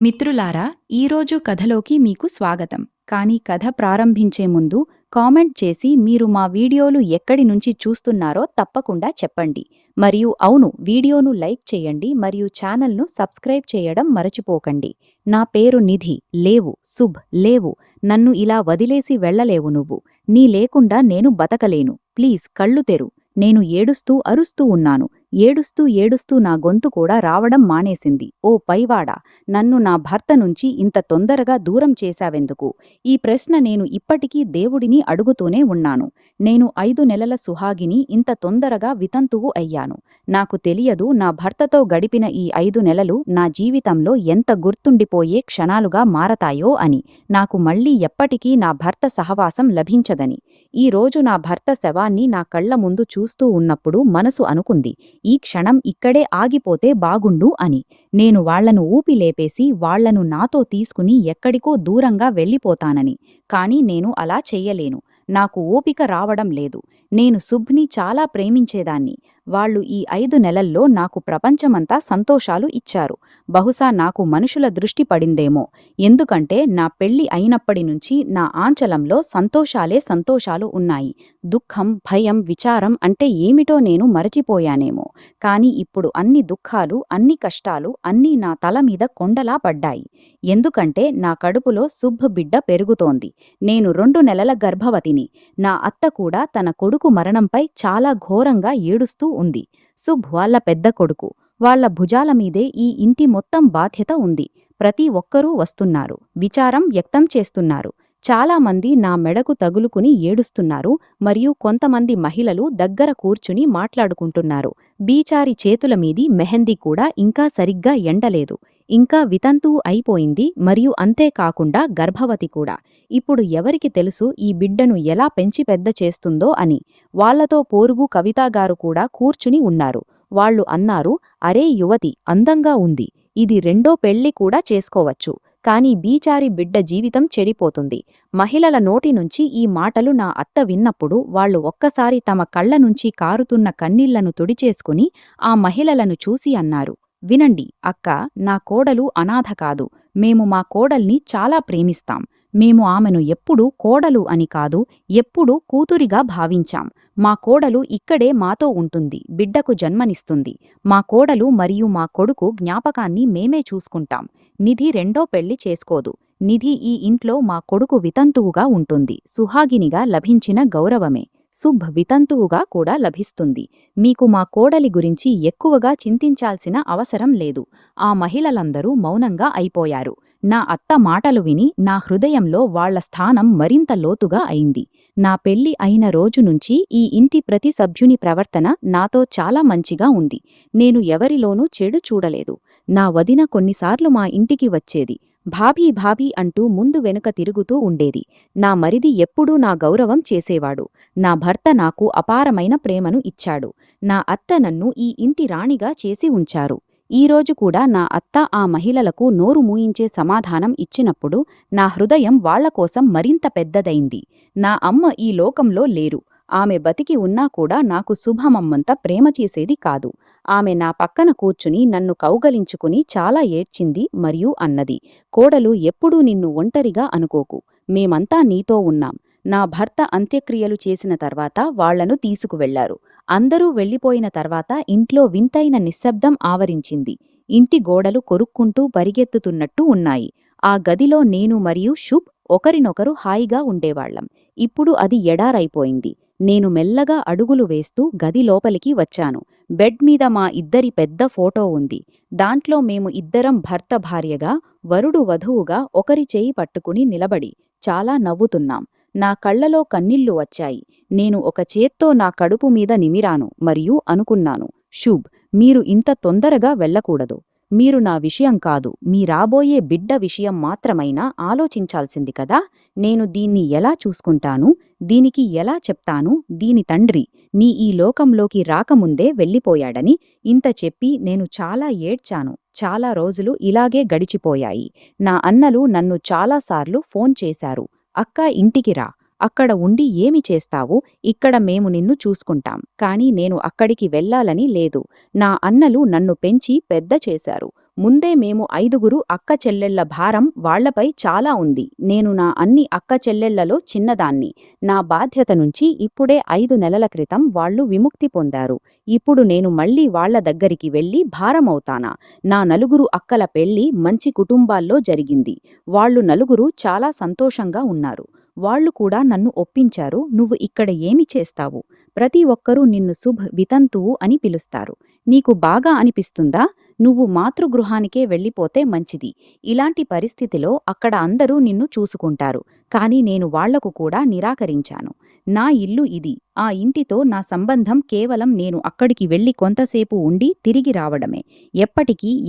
మిత్రులారా, ఈరోజు కథలోకి మీకు స్వాగతం. కానీ కథ ప్రారంభించే ముందు కామెంట్ చేసి మీరు మా వీడియోలు ఎక్కడి నుంచి చూస్తున్నారో తప్పకుండా చెప్పండి. మరియు అవును, వీడియోను లైక్ చేయండి మరియు ఛానల్ను సబ్స్క్రైబ్ చేయడం మరచిపోకండి. నా పేరు నిధి. లేవు శుభ్, లేవు. నన్ను ఇలా వదిలేసి వెళ్ళలేవు నువ్వు. నీ లేకుండా నేను బతకలేను. ప్లీజ్ కళ్ళు తెరు. నేను ఏడుస్తూ అరుస్తూ ఉన్నాను. ఏడుస్తూ ఏడుస్తూ నా గొంతు కూడా రావడం మానేసింది. ఓ పైవాడా, నన్ను నా భర్త నుంచి ఇంత తొందరగా దూరం చేశావెందుకు? ఈ ప్రశ్న నేను ఇప్పటికీ దేవుడిని అడుగుతూనే ఉన్నాను. నేను 5 నెలల సుహాగిని ఇంత తొందరగా వితంతువు అయ్యాను. నాకు తెలియదు నా భర్తతో గడిపిన ఈ 5 నెలలు నా జీవితంలో ఎంత గుర్తుండిపోయే క్షణాలుగా మారతాయో అని. నాకు మళ్ళీ ఎప్పటికీ నా భర్త సహవాసం లభించదని. ఈ రోజు నా భర్త శవాన్ని నా కళ్ల ముందు చూస్తూ ఉన్నప్పుడు మనసు అనుకుంది, ఈ క్షణం ఇక్కడే ఆగిపోతే బాగుండు అని. నేను వాళ్లను ఊపిలేపేసి వాళ్లను నాతో తీసుకుని ఎక్కడికో దూరంగా వెళ్ళిపోతానని. కాని నేను అలా చెయ్యలేను. నాకు ఓపిక రావడం లేదు. నేను శుభ్ని చాలా ప్రేమించేదాన్ని. వాళ్ళు ఈ 5 నెలల్లో నాకు ప్రపంచమంతా సంతోషాలు ఇచ్చారు. బహుశా నాకు మనుషుల దృష్టి పడిందేమో. ఎందుకంటే నా పెళ్లి అయినప్పటినుంచి నా ఆంచలంలో సంతోషాలే సంతోషాలు ఉన్నాయి. దుఃఖం, భయం, విచారం అంటే ఏమిటో నేను మరచిపోయానేమో. కాని ఇప్పుడు అన్ని దుఃఖాలు, అన్ని కష్టాలు అన్నీ నా తల మీద కొండలా పడ్డాయి. ఎందుకంటే నా కడుపులో శుభ్ బిడ్డ పెరుగుతోంది. నేను 2 నెలల గర్భవతిని. నా అత్త కూడా తన కొడుకు మరణంపై చాలా ఘోరంగా ఏడుస్తూ ఉంది. శుభ్ వాళ్ళ పెద్ద కొడుకు. వాళ్ల భుజాల మీదే ఈ ఇంటి మొత్తం బాధ్యత ఉంది. ప్రతి ఒక్కరూ వస్తున్నారు, విచారం వ్యక్తం చేస్తున్నారు. చాలామంది నా మెడకు తగులుకుని ఏడుస్తున్నారు మరియు కొంతమంది మహిళలు దగ్గర కూర్చుని మాట్లాడుకుంటున్నారు. బీచారి చేతుల మీది మెహందీ కూడా ఇంకా సరిగ్గా ఎండలేదు. ఇంకా వితంతువు అయిపోయింది మరియు అంతేకాకుండా గర్భవతి కూడా. ఇప్పుడు ఎవరికి తెలుసు ఈ బిడ్డను ఎలా పెంచి పెద్ద చేస్తుందో అని. వాళ్లతో పోరుగు కవితాగారు కూడా కూర్చుని ఉన్నారు. వాళ్ళు అన్నారు, అరే యువతి, అందంగా ఉంది. ఇది రెండో పెళ్లి కూడా చేసుకోవచ్చు. కాని బీచారి బిడ్డ జీవితం చెడిపోతుంది. మహిళల నోటి నుంచి ఈ మాటలు నా అత్త విన్నప్పుడు వాళ్ళు ఒక్కసారి తమ కళ్ల నుంచి కారుతున్న కన్నీళ్లను తుడిచేసుకుని ఆ మహిళలను చూసి అన్నారు, వినండి అక్క, నా కోడలు అనాథ కాదు. మేము మా కోడల్ని చాలా ప్రేమిస్తాం. మేము ఆమెను ఎప్పుడూ కోడలు అని కాదు, ఎప్పుడూ కూతురిగా భావించాం. మా కోడలు ఇక్కడే మాతో ఉంటుంది, బిడ్డకు జన్మనిస్తుంది. మా కోడలు మరియు మా కొడుకు జ్ఞాపకాన్ని మేమే చూసుకుంటాం. నిధి రెండో పెళ్లి చేసుకోదు. నిధి ఈ ఇంట్లో మా కొడుకు వితంతువుగా ఉంటుంది. సుహాగినిగా లభించిన గౌరవమే శుభ్ వితంతువుగా కూడా లభిస్తుంది. మీకు మా కోడలి గురించి ఎక్కువగా చింతించాల్సిన అవసరం లేదు. ఆ మహిళలందరూ మౌనంగా అయిపోయారు. నా అత్త మాటలు విని నా హృదయంలో వాళ్ల స్థానం మరింత లోతుగా అయింది. నా పెళ్లి అయిన రోజు నుంచి ఈ ఇంటి ప్రతి సభ్యుని ప్రవర్తన నాతో చాలా మంచిగా ఉంది. నేను ఎవరిలోనూ చెడు చూడలేదు. నా వదిన కొన్నిసార్లు మా ఇంటికి వచ్చేది. భాబీ భాబీ అంటూ ముందు వెనుక తిరుగుతూ ఉండేది. నా మరిది ఎప్పుడూ నా గౌరవం చేసేవాడు. నా భర్త నాకు అపారమైన ప్రేమను ఇచ్చాడు. నా అత్త నన్ను ఈ ఇంటి రాణిగా చేసి ఉంచారు. ఈరోజు కూడా నా అత్త ఆ మహిళలకు నోరు మూయించే సమాధానం ఇచ్చినప్పుడు నా హృదయం వాళ్లకోసం మరింత పెద్దదైంది. నా అమ్మ ఈ లోకంలో లేరు. ఆమె బతికి ఉన్నా కూడా నాకు శుభమమ్మంత ప్రేమ చేసేది కాదు. ఆమె నా పక్కన కూర్చుని నన్ను కౌగలించుకుని చాలా ఏడ్చింది మరియు అన్నది, కోడలు, ఎప్పుడూ నిన్ను ఒంటరిగా అనుకోకు. మేమంతా నీతో ఉన్నాం. నా భర్త అంత్యక్రియలు చేసిన తర్వాత వాళ్లను తీసుకువెళ్లారు. అందరూ వెళ్లిపోయిన తర్వాత ఇంట్లో వింతైన నిశ్శబ్దం ఆవరించింది. ఇంటి గోడలు కొరుక్కుంటూ పరిగెత్తుతున్నట్టు ఉన్నాయి. ఆ గదిలో నేను మరియు శుభ్ ఒకరినొకరు హాయిగా ఉండేవాళ్లం. ఇప్పుడు అది ఎడారైపోయింది. నేను మెల్లగా అడుగులు వేస్తూ గది లోపలికి వచ్చాను. బెడ్ మీద మా ఇద్దరి పెద్ద ఫోటో ఉంది. దాంట్లో మేము ఇద్దరం భర్త భార్యగా, వరుడు వధువుగా ఒకరి చేయి పట్టుకుని నిలబడి చాలా నవ్వుతున్నాం. నా కళ్లలో కన్నీళ్లు వచ్చాయి. నేను ఒక చేత్తో నా కడుపు మీద నిమిరాను మరియు అనుకున్నాను, శుభ్, మీరు ఇంత తొందరగా వెళ్ళకూడదు. మీరు నా విషయం కాదు, మీ రాబోయే బిడ్డ విషయం మాత్రమైనా ఆలోచించాల్సింది కదా. నేను దీన్ని ఎలా చూసుకుంటాను, దీనికి ఎలా చెప్తాను, దీని తండ్రి నీ ఈ లోకంలోకి రాకముందే వెళ్ళిపోయాడని. ఇంత చెప్పి నేను చాలా ఏడ్చాను. చాలా రోజులు ఇలాగే గడిచిపోయాయి. నా అన్నలు నన్ను చాలాసార్లు ఫోన్ చేశారు, అక్క ఇంటికి రా, అక్కడ ఉండి ఏమి చేస్తావు, ఇక్కడ మేము నిన్ను చూసుకుంటాం. కాని నేను అక్కడికి వెళ్లాలని లేదు. నా అన్నలు నన్ను పెంచి పెద్ద చేశారు. ముందే మేము 5గురు అక్క చెల్లెళ్ల భారం వాళ్లపై చాలా ఉంది. నేను నా అన్ని అక్క చెల్లెళ్లలో చిన్నదాన్ని. నా బాధ్యత నుంచి ఇప్పుడే 5 నెలల క్రితం వాళ్లు విముక్తి పొందారు. ఇప్పుడు నేను మళ్ళీ వాళ్ల దగ్గరికి వెళ్లి భారమవుతానా? నా 4 అక్కల పెళ్లి మంచి కుటుంబాల్లో జరిగింది. వాళ్ళు 4 చాలా సంతోషంగా ఉన్నారు. వాళ్ళు కూడా నన్ను ఒప్పించారు. నువ్వు ఇక్కడ ఏమి చేస్తావు? ప్రతి ఒక్కరూ నిన్ను శుభ్ వితంతువు అని పిలుస్తారు. నీకు బాగా అనిపిస్తుందా? నువ్వు మాతృగృహానికే వెళ్ళిపోతే మంచిది. ఇలాంటి పరిస్థితిలో అక్కడ అందరూ నిన్ను చూసుకుంటారు. కాని నేను వాళ్లకు కూడా నిరాకరించాను. నా ఇల్లు ఇది. ఆ ఇంటితో నా సంబంధం కేవలం నేను అక్కడికి వెళ్లి కొంతసేపు ఉండి తిరిగి రావడమే.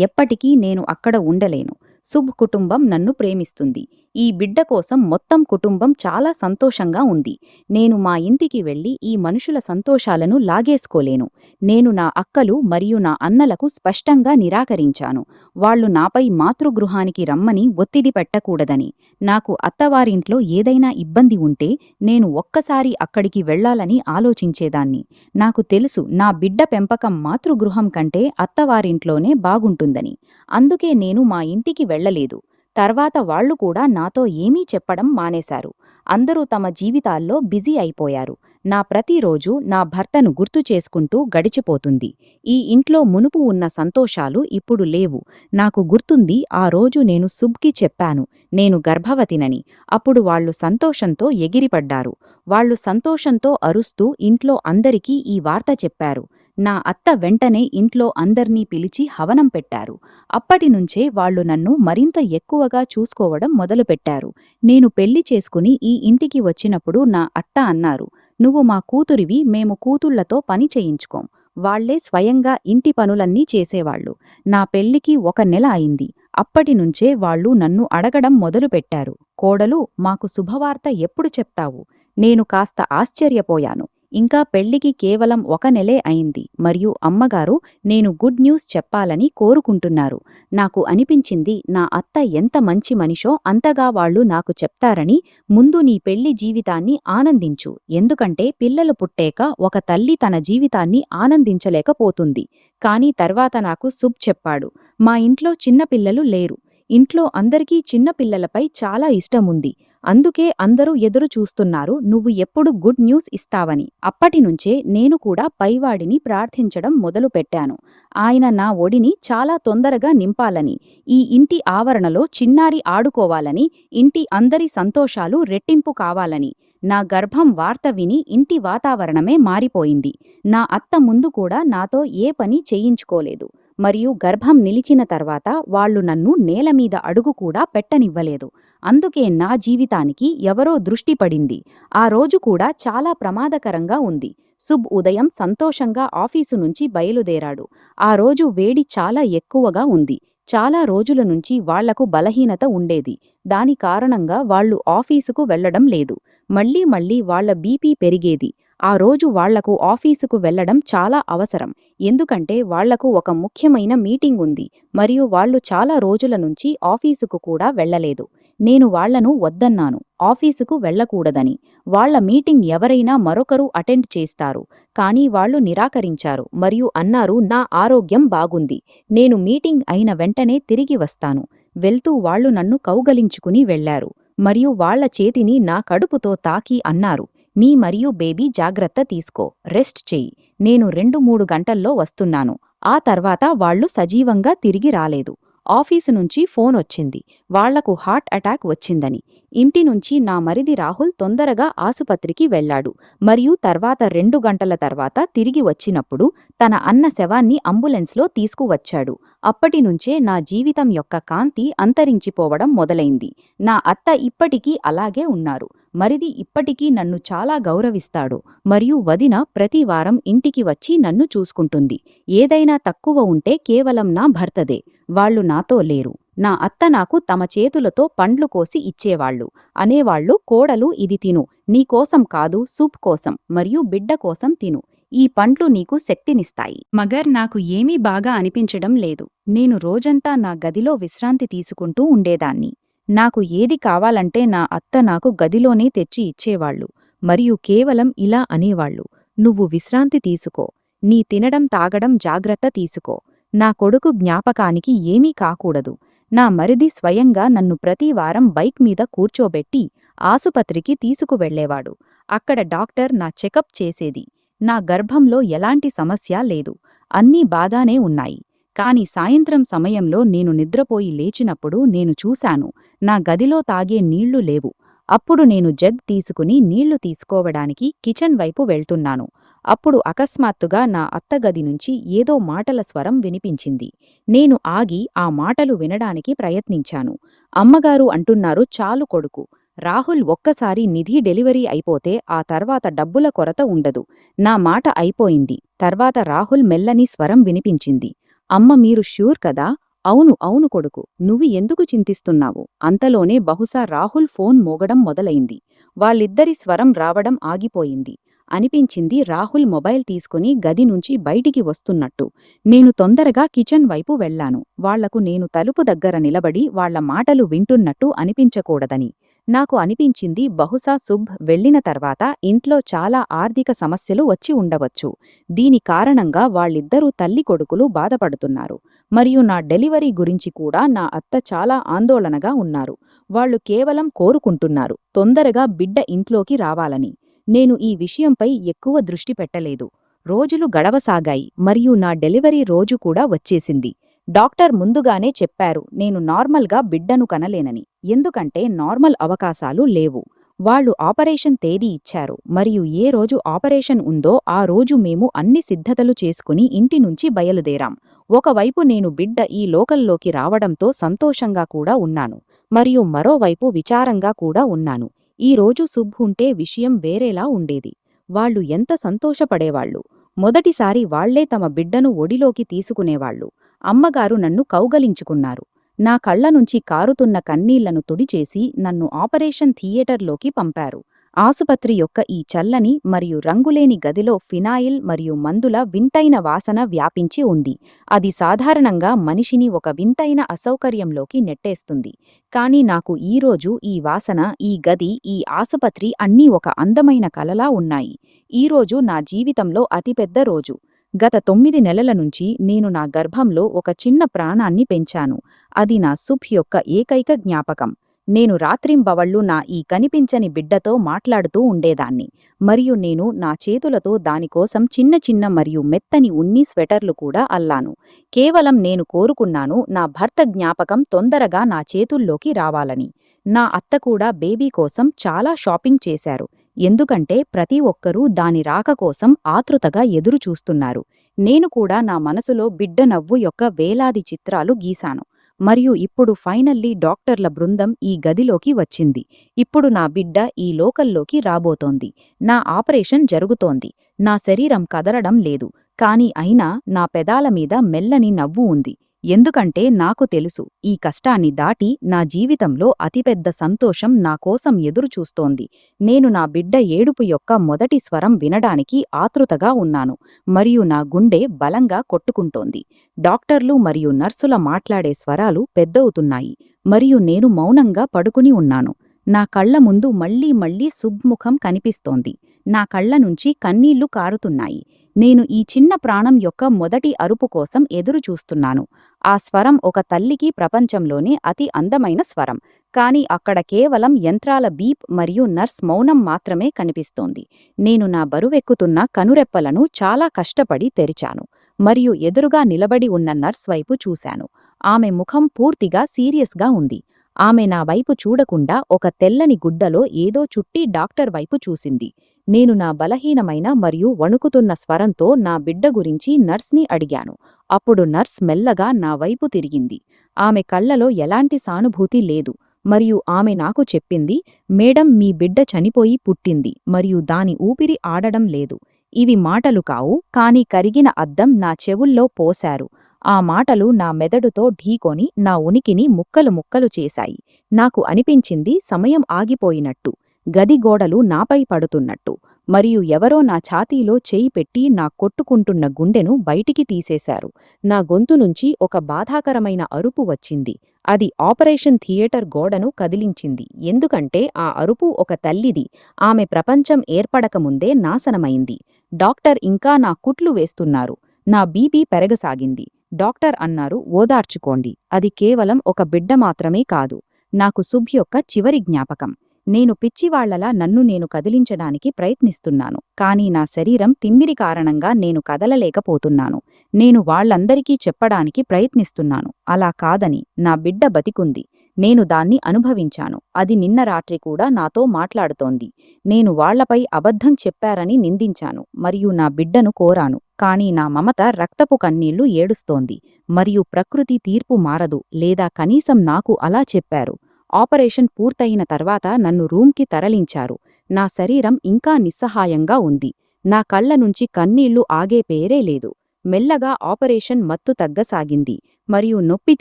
ఎప్పటికీ నేను అక్కడ ఉండలేను. శుభ్ కుటుంబం నన్ను ప్రేమిస్తుంది. ఈ బిడ్డ కోసం మొత్తం కుటుంబం చాలా సంతోషంగా ఉంది. నేను మా ఇంటికి వెళ్లి ఈ మనుషుల సంతోషాలను లాగేసుకోలేను. నేను నా అక్కలు మరియు నా అన్నలకు స్పష్టంగా నిరాకరించాను. వాళ్లు నాపై మాతృగృహానికి రమ్మని ఒత్తిడి పెట్టకూడదని. నాకు అత్తవారింట్లో ఏదైనా ఇబ్బంది ఉంటే నేను ఒక్కసారి అక్కడికి వెళ్లాలని ఆలోచించేదాన్ని. నాకు తెలుసు నా బిడ్డ పెంపకం మాతృగృహం కంటే అత్తవారింట్లోనే బాగుంటుందని. అందుకే నేను మా ఇంటికి వెళ్లలేదు. తర్వాత వాళ్లు కూడా నాతో ఏమీ చెప్పడం మానేశారు. అందరూ తమ జీవితాల్లో బిజీ అయిపోయారు. నా ప్రతిరోజు నా భర్తను గుర్తు చేసుకుంటూ గడిచిపోతుంది. ఈ ఇంట్లో మునుపు ఉన్న సంతోషాలు ఇప్పుడు లేవు. నాకు గుర్తుంది, ఆ రోజు నేను శుభ్కి చెప్పాను నేను గర్భవతినని. అప్పుడు వాళ్లు సంతోషంతో ఎగిరిపడ్డారు. వాళ్లు సంతోషంతో అరుస్తూ ఇంట్లో అందరికీ ఈ వార్త చెప్పారు. నా అత్త వెంటనే ఇంట్లో అందర్నీ పిలిచి హవనం పెట్టారు. అప్పటినుంచే వాళ్లు నన్ను మరింత ఎక్కువగా చూసుకోవడం మొదలుపెట్టారు. నేను పెళ్లి చేసుకుని ఈ ఇంటికి వచ్చినప్పుడు నా అత్త అన్నారు, నువ్వు మా కూతురివి, మేము కూతుళ్లతో పని చేయించుకోం. వాళ్లే స్వయంగా ఇంటి పనులన్నీ చేసేవాళ్లు. నా పెళ్లికి 1 నెల అయింది. అప్పటినుంచే వాళ్లు నన్ను అడగడం మొదలుపెట్టారు, కోడలు, మాకు శుభవార్త ఎప్పుడు చెప్తావు? నేను కాస్త ఆశ్చర్యపోయాను. ఇంకా పెళ్లికి కేవలం 1 నెలే అయింది మరియు అమ్మగారు నేను గుడ్ న్యూస్ చెప్పాలని కోరుకుంటున్నారు. నాకు అనిపించింది, నా అత్త ఎంత మంచి మనిషో అంతగా వాళ్లు నాకు చెప్తారని. ముందు నీ పెళ్లి జీవితాన్ని ఆనందించు. ఎందుకంటే పిల్లలు పుట్టాక ఒక తల్లి తన జీవితాన్ని ఆనందించలేకపోతుంది. కానీ తర్వాత నాకు శుభ్ చెప్పాడు, మా ఇంట్లో చిన్నపిల్లలు లేరు. ఇంట్లో అందరికీ చిన్నపిల్లలపై చాలా ఇష్టముంది. అందుకే అందరూ ఎదురు చూస్తున్నారు నువ్వు ఎప్పుడు గుడ్ న్యూస్ ఇస్తావని. అప్పటినుంచే నేను కూడా పైవాడిని ప్రార్థించడం మొదలుపెట్టాను. ఆయన నా ఒడిని చాలా తొందరగా నింపాలని, ఈ ఇంటి ఆవరణలో చిన్నారి ఆడుకోవాలని, ఇంటి అందరి సంతోషాలు రెట్టింపు కావాలని. నా గర్భం వార్త విని ఇంటి వాతావరణమే మారిపోయింది. నా అత్త ముందు కూడా నాతో ఏ పని చేయించుకోలేదు. మరియు గర్భం నిలిచిన తర్వాత వాళ్లు నన్ను నేలమీద అడుగు కూడా పెట్టనివ్వలేదు. అందుకే నా జీవితానికి ఎవరో దృష్టి పడింది. ఆ రోజు కూడా చాలా ప్రమాదకరంగా ఉంది. శుభ్ ఉదయం సంతోషంగా ఆఫీసు నుంచి బయలుదేరాడు. ఆ రోజు వేడి చాలా ఎక్కువగా ఉంది. చాలా రోజుల నుంచి వాళ్లకు బలహీనత ఉండేది. దాని కారణంగా వాళ్లు ఆఫీసుకు వెళ్లడం లేదు. మళ్లీ వాళ్ల బీపీ పెరిగేది. ఆ రోజు వాళ్లకు ఆఫీసుకు వెళ్లడం చాలా అవసరం. ఎందుకంటే వాళ్లకు ఒక ముఖ్యమైన మీటింగ్ ఉంది మరియు వాళ్లు చాలా రోజుల నుంచి ఆఫీసుకు కూడా వెళ్లలేదు. నేను వాళ్లను వద్దన్నాను, ఆఫీసుకు వెళ్లకూడదని. వాళ్ల మీటింగ్ ఎవరైనా మరొకరు అటెండ్ చేస్తారు. కానీ వాళ్లు నిరాకరించారు మరియు అన్నారు, నా ఆరోగ్యం బాగుంది. నేను మీటింగ్ అయిన వెంటనే తిరిగి వస్తాను. వెళ్తూ వాళ్లు నన్ను కౌగలించుకుని వెళ్లారు మరియు వాళ్ల చేతిని నా కడుపుతో తాకి అన్నారు, నీ మరియు బేబీ జాగ్రత్త తీసుకో, రెస్ట్ చెయ్యి. నేను 2-3 గంటల్లో వస్తున్నాను. ఆ తర్వాత వాళ్లు సజీవంగా తిరిగి రాలేదు. ఆఫీసు నుంచి ఫోన్ వచ్చింది, వాళ్లకు హార్ట్ అటాక్ వచ్చిందని. ఇంటి నుంచి నా మరిది రాహుల్ తొందరగా ఆసుపత్రికి వెళ్లాడు మరియు తర్వాత 2 గంటల తర్వాత తిరిగి వచ్చినప్పుడు తన అన్న శవాన్ని అంబులెన్స్లో తీసుకువచ్చాడు. అప్పటినుంచే నా జీవితం యొక్క కాంతి అంతరించిపోవడం మొదలైంది. నా అత్త ఇప్పటికీ అలాగే ఉన్నారు. మరిది ఇప్పటికీ నన్ను చాలా గౌరవిస్తాడు మరియు వదిన ప్రతి వారం ఇంటికి వచ్చి నన్ను చూసుకుంటుంది. ఏదైనా తక్కువ ఉంటే కేవలం నా భర్తదే. వాళ్లు నాతో లేరు. నా అత్త నాకు తమ చేతులతో పండ్లు కోసి ఇచ్చేవాళ్లు. అనేవాళ్లు, కోడలు ఇది తిను, నీకోసం కాదు, సూప్ కోసం మరియు బిడ్డ కోసం తిను. ఈ పండ్లు నీకు శక్తినిస్తాయి. మగర్ నాకు ఏమీ బాగా అనిపించడం లేదు. నేను రోజంతా నా గదిలో విశ్రాంతి తీసుకుంటూ ఉండేదాన్ని. నాకు ఏది కావాలంటే నా అత్త నాకు గదిలోనే తెచ్చి ఇచ్చేవాళ్లు మరియు కేవలం ఇలా అనేవాళ్లు, నువ్వు విశ్రాంతి తీసుకో, నీ తినడం తాగడం జాగ్రత్త తీసుకో, నా కొడుకు జ్ఞాపకానికి ఏమీ కాకూడదు. నా మరిది స్వయంగా నన్ను ప్రతివారం బైక్ మీద కూర్చోబెట్టి ఆసుపత్రికి తీసుకువెళ్లేవాడు. అక్కడ డాక్టర్ నా చెకప్ చేసేది. నా గర్భంలో ఎలాంటి సమస్య లేదు. అన్నీ బాగానే ఉన్నాయి. కాని సాయంత్రం సమయంలో నేను నిద్రపోయి లేచినప్పుడు నేను చూశాను, నా గదిలో తాగే నీళ్లు లేవు. అప్పుడు నేను జగ్ తీసుకుని నీళ్లు తీసుకోవడానికి కిచెన్ వైపు వెళ్తున్నాను. అప్పుడు అకస్మాత్తుగా నా అత్తగది నుంచి ఏదో మాటల స్వరం వినిపించింది. నేను ఆగి ఆ మాటలు వినడానికి ప్రయత్నించాను. అమ్మగారు అంటున్నారు, చాలు కొడుకు. రాహుల్ ఒక్కసారి నిధి డెలివరీ అయిపోతే ఆ తర్వాత డబ్బుల కొరత ఉండదు. నా మాట అయిపోయింది. తర్వాత రాహుల్ మెల్లని స్వరం వినిపించింది. అమ్మ, మీరు ష్యూర్ కదా? అవును అవును కొడుకు, నువ్వు ఎందుకు చింతిస్తున్నావు? అంతలోనే బహుశా రాహుల్ ఫోన్ మోగడం మొదలైంది. వాళ్ళిద్దరి స్వరం రావడం ఆగిపోయింది. అనిపించింది రాహుల్ మొబైల్ తీసుకుని గది నుంచి బయటికి వస్తున్నట్టు. నేను తొందరగా కిచెన్ వైపు వెళ్లాను. వాళ్లకు నేను తలుపు దగ్గర నిలబడి వాళ్ల మాటలు వింటున్నట్టు అనిపించకూడదని. నాకు అనిపించింది బహుశా శుభ్ వెళ్లిన తర్వాత ఇంట్లో చాలా ఆర్థిక సమస్యలు వచ్చి ఉండవచ్చు. దీని కారణంగా వాళ్ళిద్దరూ తల్లి కొడుకులు బాధపడుతున్నారు. మరియు నా డెలివరీ గురించి కూడా నా అత్త చాలా ఆందోళనగా ఉన్నారు. వాళ్ళు కేవలం కోరుకుంటున్నారు తొందరగా బిడ్డ ఇంట్లోకి రావాలని. నేను ఈ విషయంపై ఎక్కువ దృష్టి పెట్టలేదు. రోజులు గడవసాగాయి మరియు నా డెలివరీ రోజు కూడా వచ్చేసింది. డాక్టర్ ముందుగానే చెప్పారు నేను నార్మల్గా బిడ్డను కనలేనని. ఎందుకంటే నార్మల్ అవకాశాలు లేవు. వాళ్ళు ఆపరేషన్ తేదీ ఇచ్చారు మరియు ఏ రోజు ఆపరేషన్ ఉందో ఆ రోజు మేము అన్ని సిద్ధతలు చేసుకుని ఇంటి నుంచి బయలుదేరాం. ఒకవైపు నేను బిడ్డ ఈ లోకల్లోకి రావడంతో సంతోషంగా కూడా ఉన్నాను మరియు మరోవైపు విచారంగా కూడా ఉన్నాను. ఈ రోజు శుభ్ ఉంటే విషయం వేరేలా ఉండేది. వాళ్ళు ఎంత సంతోషపడేవాళ్ళు. మొదటిసారి వాళ్లే తమ బిడ్డను ఒడిలోకి తీసుకునేవాళ్లు. అమ్మగారు నన్ను కౌగలించుకున్నారు. నా కళ్లనుంచి కారుతున్న కన్నీళ్లను తుడిచేసి నన్ను ఆపరేషన్ థియేటర్లోకి పంపారు. ఆసుపత్రి యొక్క ఈ చల్లని మరియు రంగులేని గదిలో ఫినాయిల్ మరియు మందుల వింతైన వాసన వ్యాపించి ఉంది. అది సాధారణంగా మనిషిని ఒక వింతైన అసౌకర్యంలోకి నెట్టేస్తుంది. కాని నాకు ఈరోజు ఈ వాసన, ఈ గది, ఈ ఆసుపత్రి అన్నీ ఒక అందమైన కలలా ఉన్నాయి. ఈరోజు నా జీవితంలో అతిపెద్ద రోజు. గత 9 నెలల నుంచి నేను నా గర్భంలో ఒక చిన్న ప్రాణాన్ని పెంచాను. అది నా శుభ్ యొక్క ఏకైక జ్ఞాపకం. నేను రాత్రింబవళ్లు నా ఈ కనిపించని బిడ్డతో మాట్లాడుతూ ఉండేదాన్ని. మరియు నేను నా చేతులతో దానికోసం చిన్న చిన్న మరియు మెత్తని ఉన్ని స్వెటర్లు కూడా అల్లాను. కేవలం నేను కోరుకున్నాను నా భర్త జ్ఞాపకం తొందరగా నా చేతుల్లోకి రావాలని. నా అత్త కూడా బేబీ కోసం చాలా షాపింగ్ చేశారు. ఎందుకంటే ప్రతి ఒక్కరూ దాని రాక కోసం ఆతృతగా ఎదురుచూస్తున్నారు. నేను కూడా నా మనసులో బిడ్డ నవ్వు యొక్క వేలాది చిత్రాలు గీశాను. మరియు ఇప్పుడు ఫైనల్లీ డాక్టర్ల బృందం ఈ గదిలోకి వచ్చింది. ఇప్పుడు నా బిడ్డ ఈ లోకల్లోకి రాబోతోంది. నా ఆపరేషన్ జరుగుతోంది. నా శరీరం కదలడం లేదు. కాని అయినా నా పెదాల మీద మెల్లని నవ్వు ఉంది. ఎందుకంటే నాకు తెలుసు ఈ కష్టాన్ని దాటి నా జీవితంలో అతిపెద్ద సంతోషం నా కోసం ఎదురుచూస్తోంది. నేను నా బిడ్డ ఏడుపు యొక్క మొదటి స్వరం వినడానికి ఆతృతగా ఉన్నాను మరియు నా గుండె బలంగా కొట్టుకుంటోంది. డాక్టర్లు మరియు నర్సుల మాట్లాడే స్వరాలు పెద్దవుతున్నాయి మరియు నేను మౌనంగా పడుకుని ఉన్నాను. నా కళ్ల ముందు మళ్లీ మళ్లీ శుభ్ముఖం కనిపిస్తోంది. నా కళ్ల నుంచి కన్నీళ్లు కారుతున్నాయి. నేను ఈ చిన్న ప్రాణం యొక్క మొదటి అరుపు కోసం ఎదురుచూస్తున్నాను. ఆ స్వరం ఒక తల్లికి ప్రపంచంలోనే అతి అందమైన స్వరం. కాని అక్కడ కేవలం యంత్రాల బీప్ మరియు నర్స్ మౌనం మాత్రమే కనిపిస్తోంది. నేను నా బరువెక్కుతున్న కనురెప్పలను చాలా కష్టపడి తెరిచాను మరియు ఎదురుగా నిలబడి ఉన్న నర్స్ వైపు చూశాను. ఆమె ముఖం పూర్తిగా సీరియస్గా ఉంది. ఆమె నా వైపు చూడకుండా ఒక తెల్లని గుడ్డలో ఏదో చుట్టి డాక్టర్ వైపు చూసింది. నేను నా బలహీనమైన మరియు వణుకుతున్న స్వరంతో నా బిడ్డ గురించి నర్స్ని అడిగాను. అప్పుడు నర్స్ మెల్లగా నా వైపు తిరిగింది. ఆమె కళ్లలో ఎలాంటి సానుభూతి లేదు మరియు ఆమె నాకు చెప్పింది, మేడం, మీ బిడ్డ చనిపోయి పుట్టింది మరియు దాని ఊపిరి ఆడడం లేదు. ఇవి మాటలు కావు, కాని కరిగిన అద్దం నా చెవుల్లో పోశారు. ఆ మాటలు నా మెదడుతో ఢీకొని నా ఉనికిని ముక్కలు ముక్కలు చేశాయి. నాకు అనిపించింది సమయం ఆగిపోయినట్టు, గది గోడలు నాపై పడుతున్నట్టు, మరియు ఎవరో నా ఛాతీలో చేయి పెట్టి నా కొట్టుకుంటున్న గుండెను బయటికి తీసేశారు. నా గొంతు నుంచి ఒక బాధాకరమైన అరుపు వచ్చింది. అది ఆపరేషన్ థియేటర్ గోడను కదిలించింది. ఎందుకంటే ఆ అరుపు ఒక తల్లిది. ఆమె ప్రపంచం ఏర్పడకముందే నాశనమైంది. డాక్టర్ ఇంకా నా కుట్లు వేస్తున్నారు. నా బీపీ పెరగసాగింది. డాక్టర్ అన్నారు, ఓదార్చుకోండి. అది కేవలం ఒక బిడ్డ మాత్రమే కాదు. నాకు శుభ్ యొక్క చివరి జ్ఞాపకం. నేను పిచ్చివాళ్లలా నన్ను నేను కదిలించడానికి ప్రయత్నిస్తున్నాను, కానీ నా శరీరం తిమ్మిరి కారణంగా నేను కదలలేకపోతున్నాను. నేను వాళ్లందరికీ చెప్పడానికి ప్రయత్నిస్తున్నాను, అలా కాదని, నా బిడ్డ బతికుంది. నేను దాన్ని అనుభవించాను. అది నిన్న రాత్రి కూడా నాతో మాట్లాడుతోంది. నేను వాళ్లపై అబద్ధం చెప్పారని నిందించాను మరియు నా బిడ్డను కోరాను, కానీ నా మమత రక్తపు కన్నీళ్లు ఏడుస్తోంది. మరియు ప్రకృతి తీర్పు మారదు, లేదా కనీసం నాకు అలా చెప్పారు. ఆపరేషన్ పూర్తయిన తర్వాత నన్ను రూమ్కి తరలించారు. నా శరీరం ఇంకా నిస్సహాయంగా ఉంది. నా కళ్ల నుంచి కన్నీళ్లు ఆగే పేరే లేదు. మెల్లగా ఆపరేషన్ మత్తు తగ్గసాగింది మరియు నొప్పి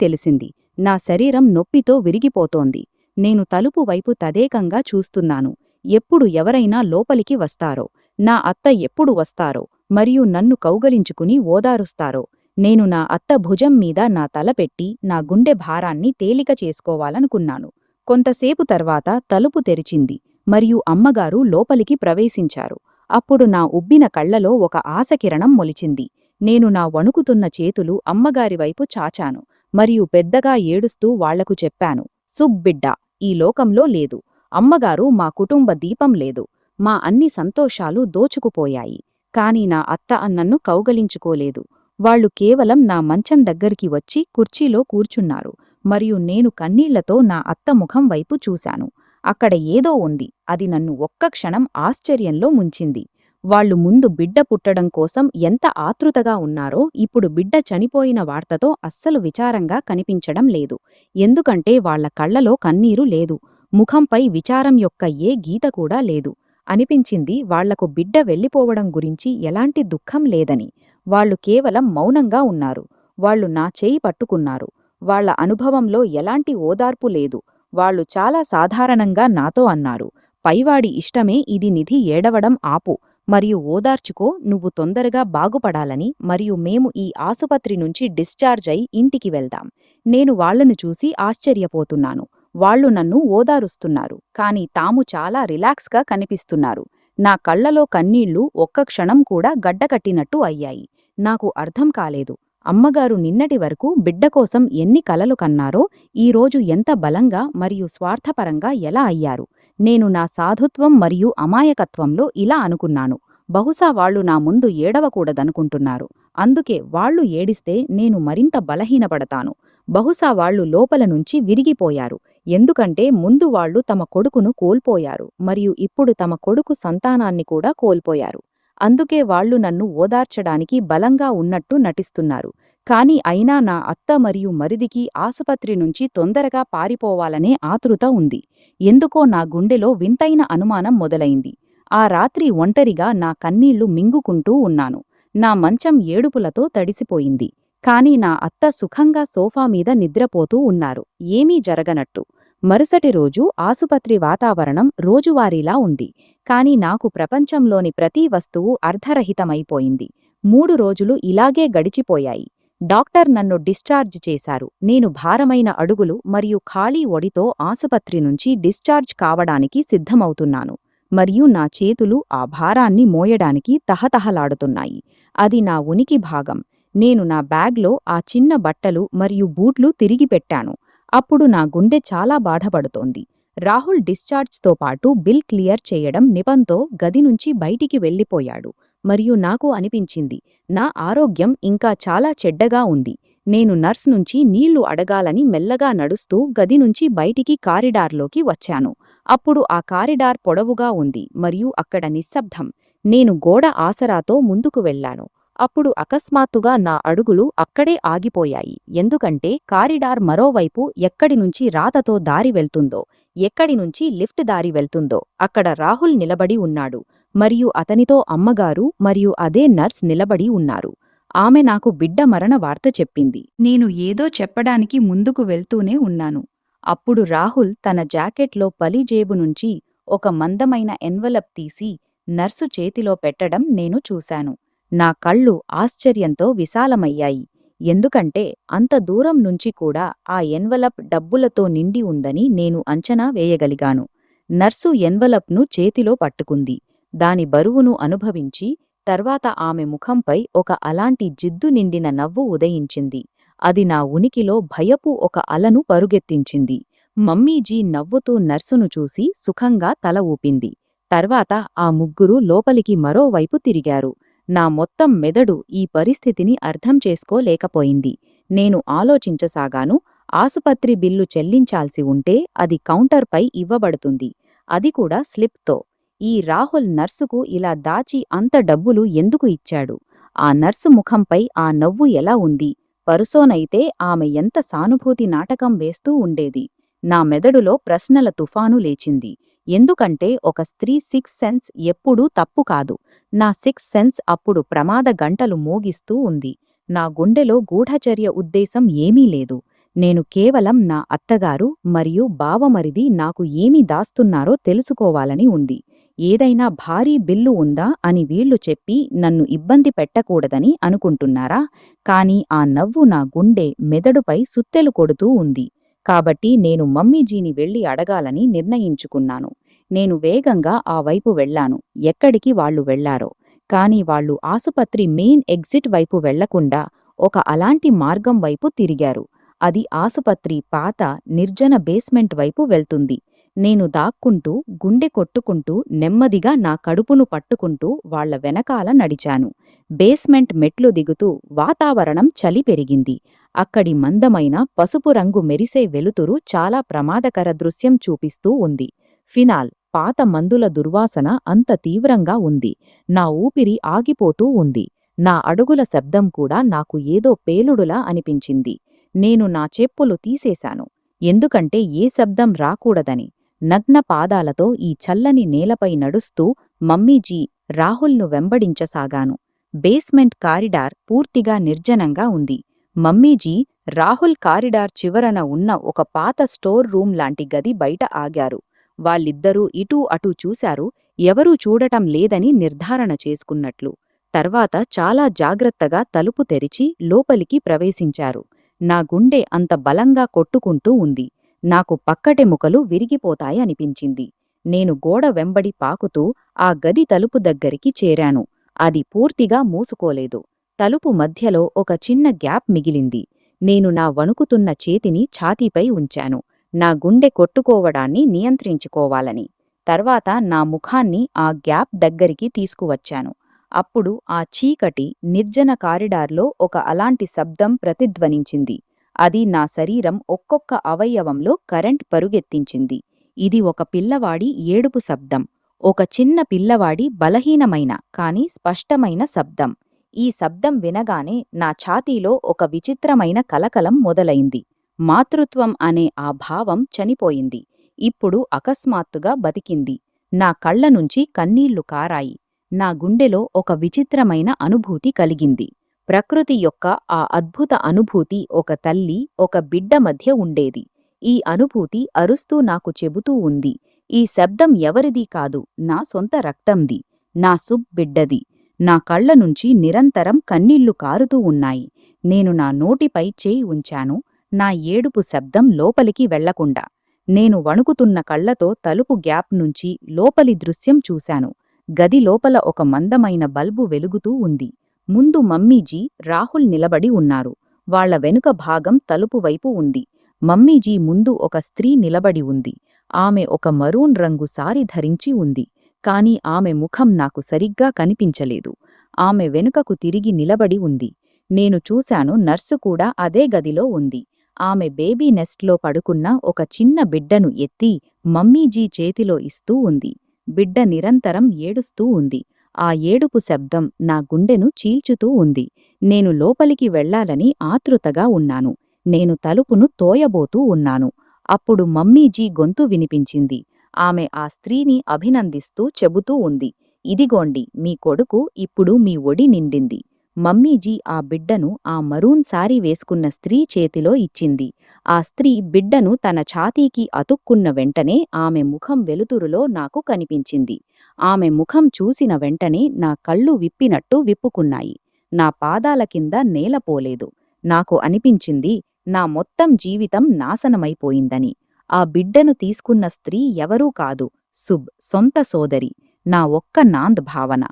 తెలిసింది. నా శరీరం నొప్పితో విరిగిపోతోంది. నేను తలుపు వైపు తదేకంగా చూస్తున్నాను. ఎప్పుడు ఎవరైనా లోపలికి వస్తారో, నా అత్త ఎప్పుడు వస్తారో మరియు నన్ను కౌగలించుకుని ఓదారుస్తారో. నేను నా అత్త భుజం మీద నా తల పెట్టి నా గుండె భారాన్ని తేలిక చేసుకోవాలనుకున్నాను. కొంతసేపు తర్వాత తలుపు తెరిచింది మరియు అమ్మగారు లోపలికి ప్రవేశించారు. అప్పుడు నా ఉబ్బిన కళ్లలో ఒక ఆశకిరణం మొలిచింది. నేను నా వణుకుతున్న చేతులు అమ్మగారివైపు చాచాను మరియు పెద్దగా ఏడుస్తూ వాళ్లకు చెప్పాను, శుభ్ బిడ్డ ఈ లోకంలో లేదు. అమ్మగారు, మా కుటుంబ దీపం లేదు. మా అన్ని సంతోషాలు దోచుకుపోయాయి. కాని నా అత్త నన్ను కౌగలించుకోలేదు. వాళ్లు కేవలం నా మంచం దగ్గరికి వచ్చి కుర్చీలో కూర్చున్నారు మరియు నేను కన్నీళ్లతో నా అత్త ముఖం వైపు చూశాను. అక్కడ ఏదో ఉంది, అది నన్ను ఒక్క క్షణం ఆశ్చర్యంలో ముంచింది. వాళ్లు ముందు బిడ్డ పుట్టడం కోసం ఎంత ఆతృతగా ఉన్నారో ఇప్పుడు బిడ్డ చనిపోయిన వార్తతో అస్సలు విచారంగా కనిపించడం లేదు. ఎందుకంటే వాళ్ల కళ్లలో కన్నీరు లేదు, ముఖంపై విచారం యొక్క ఏ గీత కూడా లేదు. అనిపించింది వాళ్లకు బిడ్డ వెళ్ళిపోవడం గురించి ఎలాంటి దుఃఖం లేదని. వాళ్లు కేవలం మౌనంగా ఉన్నారు. వాళ్లు నా చేయి పట్టుకున్నారు. వాళ్ల అనుభవంలో ఎలాంటి ఓదార్పు లేదు. వాళ్లు చాలా సాధారణంగా నాతో అన్నారు, పైవాడి ఇష్టమే ఇది, నిధి ఏడవడం ఆపు మరియు ఓదార్చుకో, నువ్వు తొందరగా బాగుపడాలని, మరియు మేము ఈ ఆసుపత్రి నుంచి డిశ్చార్జ్ అయి ఇంటికి వెళ్దాం. నేను వాళ్లను చూసి ఆశ్చర్యపోతున్నాను. వాళ్లు నన్ను ఓదారుస్తున్నారు, కాని తాము చాలా రిలాక్స్గా కనిపిస్తున్నారు. నా కళ్లలో కన్నీళ్లు ఒక్క క్షణం కూడా గడ్డకట్టినట్టు అయ్యాయి. నాకు అర్థం కాలేదు. అమ్మగారు నిన్నటి వరకు బిడ్డ కోసం ఎన్ని కలలు కన్నారో, ఈరోజు ఎంత బలంగా మరియు స్వార్థపరంగా ఎలా అయ్యారు. నేను నా సాధుత్వం మరియు అమాయకత్వంలో ఇలా అనుకున్నాను, బహుశా వాళ్లు నా ముందు ఏడవకూడదనుకుంటున్నారు. అందుకే వాళ్లు ఏడిస్తే నేను మరింత బలహీనపడతాను. బహుశా వాళ్లు లోపల నుంచి విరిగిపోయారు, ఎందుకంటే ముందు వాళ్లు తమ కొడుకును కోల్పోయారు మరియు ఇప్పుడు తమ కొడుకు సంతానాన్ని కూడా కోల్పోయారు. అందుకే వాళ్లు నన్ను ఓదార్చడానికి బలంగా ఉన్నట్టు నటిస్తున్నారు. కాని అయినా నా అత్త మరియు మరిదికి ఆసుపత్రి నుంచి తొందరగా పారిపోవాలనే ఆతృత ఉంది. ఎందుకో నా గుండెలో వింతైన అనుమానం మొదలైంది. ఆ రాత్రి ఒంటరిగా నా కన్నీళ్లు మింగుకుంటూ ఉన్నాను. నా మంచం ఏడుపులతో తడిసిపోయింది. కాని నా అత్త సుఖంగా సోఫా మీద నిద్రపోతూ ఉన్నారు, ఏమీ జరగనట్టు. మరుసటి రోజు ఆసుపత్రి వాతావరణం రోజువారీలా ఉంది. కాని నాకు ప్రపంచంలోని ప్రతి వస్తువు అర్ధరహితమైపోయింది. 3 రోజులు ఇలాగే గడిచిపోయాయి. డాక్టర్ నన్ను డిశ్చార్జ్ చేశారు. నేను భారమైన అడుగులు మరియు ఖాళీ ఒడితో ఆసుపత్రి నుంచి డిశ్చార్జ్ కావడానికి సిద్ధమవుతున్నాను. మరియు నా చేతులు ఆ భారాన్ని మోయడానికి తహతహలాడుతున్నాయి. అది నా ఉనికి భాగం. నేను నా బ్యాగ్లో ఆ చిన్న బట్టలు మరియు బూట్లు తిరిగి పెట్టాను. అప్పుడు నా గుండె చాలా బాధపడుతోంది. రాహుల్ డిశ్చార్జ్తో పాటు బిల్ క్లియర్ చేయడం నిపంతో గది నుంచి బయటికి వెళ్ళిపోయాడు మరియు నాకు అనిపించింది, నా ఆరోగ్యం ఇంకా చాలా చెడ్డగా ఉంది. నేను నర్స్ నుంచి నీళ్లు అడగాలని మెల్లగా నడుస్తూ గది నుంచి బయటికి కారిడార్లోకి వచ్చాను. అప్పుడు ఆ కారిడార్ పొడవుగా ఉంది మరియు అక్కడ నిశ్శబ్దం. నేను గోడ ఆసరాతో ముందుకు వెళ్లాను. అప్పుడు అకస్మాత్తుగా నా అడుగులు అక్కడే ఆగిపోయాయి, ఎందుకంటే కారిడార్ మరోవైపు ఎక్కడినుంచి రాతతో దారి వెళ్తుందో, ఎక్కడినుంచి లిఫ్ట్ దారి వెళ్తుందో అక్కడ రాహుల్ నిలబడి ఉన్నాడు మరియు అతనితో అమ్మగారు మరియు అదే నర్స్ నిలబడి ఉన్నారు. ఆమె నాకు బిడ్డ మరణ వార్త చెప్పింది. నేను ఏదో చెప్పడానికి ముందుకు వెళ్తూనే ఉన్నాను. అప్పుడు రాహుల్ తన జాకెట్లో పలి జేబు నుంచి ఒక మందమైన ఎన్వలప్ తీసి నర్సు చేతిలో పెట్టడం నేను చూశాను. నా కళ్ళు ఆశ్చర్యంతో విశాలమయ్యాయి, ఎందుకంటే అంత దూరం నుంచి కూడా ఆ ఎన్వలప్ డబ్బులతో నిండి ఉందని నేను అంచనా వేయగలిగాను. నర్సు ఎన్వలప్ను చేతిలో పట్టుకుంది. దాని బరువును అనుభవించి తర్వాత ఆమె ముఖంపై ఒక అలాంటి జిద్దు నిండిన నవ్వు ఉదయించింది. అది నా ఉనికిలో భయపు ఒక అలను పరుగెత్తించింది. మమ్మీజీ నవ్వుతూ నర్సును చూసి సుఖంగా తల ఊపింది. తర్వాత ఆ ముగ్గురూ లోపలికి మరోవైపు తిరిగారు. నా మొత్తం మెదడు ఈ పరిస్థితిని అర్థం చేసుకోలేకపోయింది. నేను ఆలోచించసాగాను. ఆసుపత్రి బిల్లు చెల్లించాల్సి ఉంటే అది కౌంటర్పై ఇవ్వబడుతుంది. అది కూడా స్లిప్తో. ఈ రాహుల్ నర్సుకు ఇలా దాచి అంత డబ్బులు ఎందుకు ఇచ్చాడు? ఆ నర్సు ముఖంపై ఆ నవ్వు ఎలా ఉంది? పరుసోనైతే ఆమె ఎంత సానుభూతి నాటకం వేస్తూ ఉండేది. నా మెదడులో ప్రశ్నల తుఫాను లేచింది. ఎందుకంటే ఒక స్త్రీ సిక్స్ సెన్స్ ఎప్పుడూ తప్పు కాదు. నా సిక్స్ సెన్స్ అప్పుడు ప్రమాద గంటలు మోగిస్తూ ఉంది. నా గుండెలో గూఢచర్య ఉద్దేశం ఏమీ లేదు. నేను కేవలం నా అత్తగారు మరియు బావమరిది నాకు ఏమి దాస్తున్నారో తెలుసుకోవాలని ఉంది. ఏదైనా భారీ బిల్లు ఉందా అని వీళ్లు చెప్పి నన్ను ఇబ్బంది పెట్టకూడదని అనుకుంటున్నారా? కాని ఆ నవ్వు నా గుండె మెదడుపై సుత్తెలు కొడుతూ ఉంది. కాబట్టి నేను మమ్మీజీని వెళ్ళి అడగాలని నిర్ణయించుకున్నాను. నేను వేగంగా ఆ వైపు వెళ్లాను. ఎక్కడికి వాళ్లు వెళ్లారో. కాని వాళ్లు ఆసుపత్రి మెయిన్ ఎగ్జిట్ వైపు వెళ్లకుండా ఒక అలాంటి మార్గం వైపు తిరిగారు. అది ఆసుపత్రి పాత నిర్జన బేస్మెంట్ వైపు వెళ్తుంది. నేను దాక్కుంటూ గుండె కొట్టుకుంటూ నెమ్మదిగా నా కడుపును పట్టుకుంటూ వాళ్ల వెనకాల నడిచాను. బేస్మెంట్ మెట్లు దిగుతూ వాతావరణం చలి పెరిగింది. అక్కడి మందమైన పసుపు రంగు మెరిసే వెలుతురు చాలా ప్రమాదకర దృశ్యం చూపిస్తూ ఉంది. ఫినాల్ పాత మందుల దుర్వాసన అంత తీవ్రంగా ఉంది. నా ఊపిరి ఆగిపోతూ ఉంది. నా అడుగుల శబ్దం కూడా నాకు ఏదో పేలుడులా అనిపించింది. నేను నా చెప్పులు తీసేశాను. ఎందుకంటే ఏ శబ్దం రాకూడదని. నగ్న పాదాలతో ఈ చల్లని నేలపై నడుస్తూ మమ్మీజీ, రాహుల్ను వెంబడించసాగాను. బేస్మెంట్ కారిడార్ పూర్తిగా నిర్జనంగా ఉంది. మమ్మీజీ, రాహుల్ కారిడార్ చివరన ఉన్న ఒక పాత స్టోర్ రూమ్ లాంటి గది బయట ఆగారు. వాళ్ళిద్దరూ ఇటూ అటూ చూశారు, ఎవరూ చూడటం లేదని నిర్ధారణ చేసుకున్నట్లు. తర్వాత చాలా జాగ్రత్తగా తలుపు తెరిచి లోపలికి ప్రవేశించారు. నా గుండె అంత బలంగా కొట్టుకుంటూ ఉంది. నాకు పక్కటెముకలు విరిగిపోతాయనిపించింది. నేను గోడ వెంబడి పాకుతూ ఆ గది తలుపు దగ్గరికి చేరాను. అది పూర్తిగా మూసుకోలేదు. తలుపు మధ్యలో ఒక చిన్న గ్యాప్ మిగిలింది. నేను నా వణుకుతున్న చేతిని ఛాతీపై ఉంచాను, నా గుండె కొట్టుకోవడాన్ని నియంత్రించుకోవాలని. తర్వాత నా ముఖాన్ని ఆ గ్యాప్ దగ్గరికి తీసుకువచ్చాను. అప్పుడు ఆ చీకటి, నిర్జన కారిడార్లో ఒక అలాంటి శబ్దం ప్రతిధ్వనించింది. అది నా శరీరం ఒక్కొక్క అవయవంలో కరెంట్ పరుగెత్తించింది. ఇది ఒక పిల్లవాడి ఏడుపు శబ్దం. ఒక చిన్న పిల్లవాడి బలహీనమైన కాని స్పష్టమైన శబ్దం. ఈ శబ్దం వినగానే నా ఛాతీలో ఒక విచిత్రమైన కలకలం మొదలైంది. మాతృత్వం అనే ఆ భావం చనిపోయింది. ఇప్పుడు అకస్మాత్తుగా బతికింది. నా కళ్లనుంచి కన్నీళ్లు కారాయి. నా గుండెలో ఒక విచిత్రమైన అనుభూతి కలిగింది. ప్రకృతి యొక్క ఆ అద్భుత అనుభూతి ఒక తల్లి, ఒక బిడ్డ మధ్య ఉండేది. ఈ అనుభూతి అరుస్తూ నాకు చెబుతూ ఉంది, ఈ శబ్దం ఎవరిదీ కాదు, నా సొంత రక్తంది, నా సుబ్ బిడ్డది. నా కళ్లనుంచి నిరంతరం కన్నీళ్లు కారుతూ ఉన్నాయి. నేను నా నోటిపై చేయి ఉంచాను, నా ఏడుపు శబ్దం లోపలికి వెళ్లకుండా. నేను వణుకుతున్న కళ్లతో తలుపు గ్యాప్ నుంచి లోపలి దృశ్యం చూశాను. గది లోపల ఒక మందమైన బల్బు వెలుగుతూ ఉంది. ముందు మమ్మీజీ, రాహుల్ నిలబడి ఉన్నారు. వాళ్ల వెనుక భాగం తలుపు వైపు ఉంది. మమ్మీజీ ముందు ఒక స్త్రీ నిలబడి ఉంది. ఆమె ఒక మరూన్ రంగు సారీ ధరించి ఉంది. కాని ఆమె ముఖం నాకు సరిగ్గా కనిపించలేదు. ఆమె వెనుకకు తిరిగి నిలబడి ఉంది. నేను చూశాను, నర్సు కూడా అదే గదిలో ఉంది. ఆమె బేబీ నెస్ట్లో పడుకున్న ఒక చిన్న బిడ్డను ఎత్తి మమ్మీజీ చేతిలో ఇస్తూ ఉంది. బిడ్డ నిరంతరం ఏడుస్తూ ఉంది. ఆ ఏడుపు శబ్దం నా గుండెను చీల్చుతూ ఉంది. నేను లోపలికి వెళ్లాలని ఆతృతగా ఉన్నాను. నేను తలుపును తోయబోతూ ఉన్నాను. అప్పుడు మమ్మీజీ గొంతు వినిపించింది. ఆమె ఆ స్త్రీని అభినందిస్తూ చెబుతూ ఉంది, ఇదిగోండి మీ కొడుకు ఇప్పుడు మీ ఒడి నిండింది. మమ్మీజీ ఆ బిడ్డను ఆ మరూన్ సారీ వేసుకున్న స్త్రీ చేతిలో ఇచ్చింది. ఆ స్త్రీ బిడ్డను తన ఛాతీకి అతుక్కున్న వెంటనే ఆమె ముఖం వెలుతురులో నాకు కనిపించింది. ఆమె ముఖం చూసిన వెంటనే నా కళ్ళు విప్పినట్టు విప్పుకున్నాయి. నా పాదాల కింద నేలపోలేదు. నాకు అనిపించింది, నా మొత్తం జీవితం నాశనమైపోయిందని. ఆ బిడ్డను తీసుకున్న స్త్రీ ఎవరూ కాదు, సుబ్ సొంత సోదరి. నా ఒక్క నాంద్ భావన.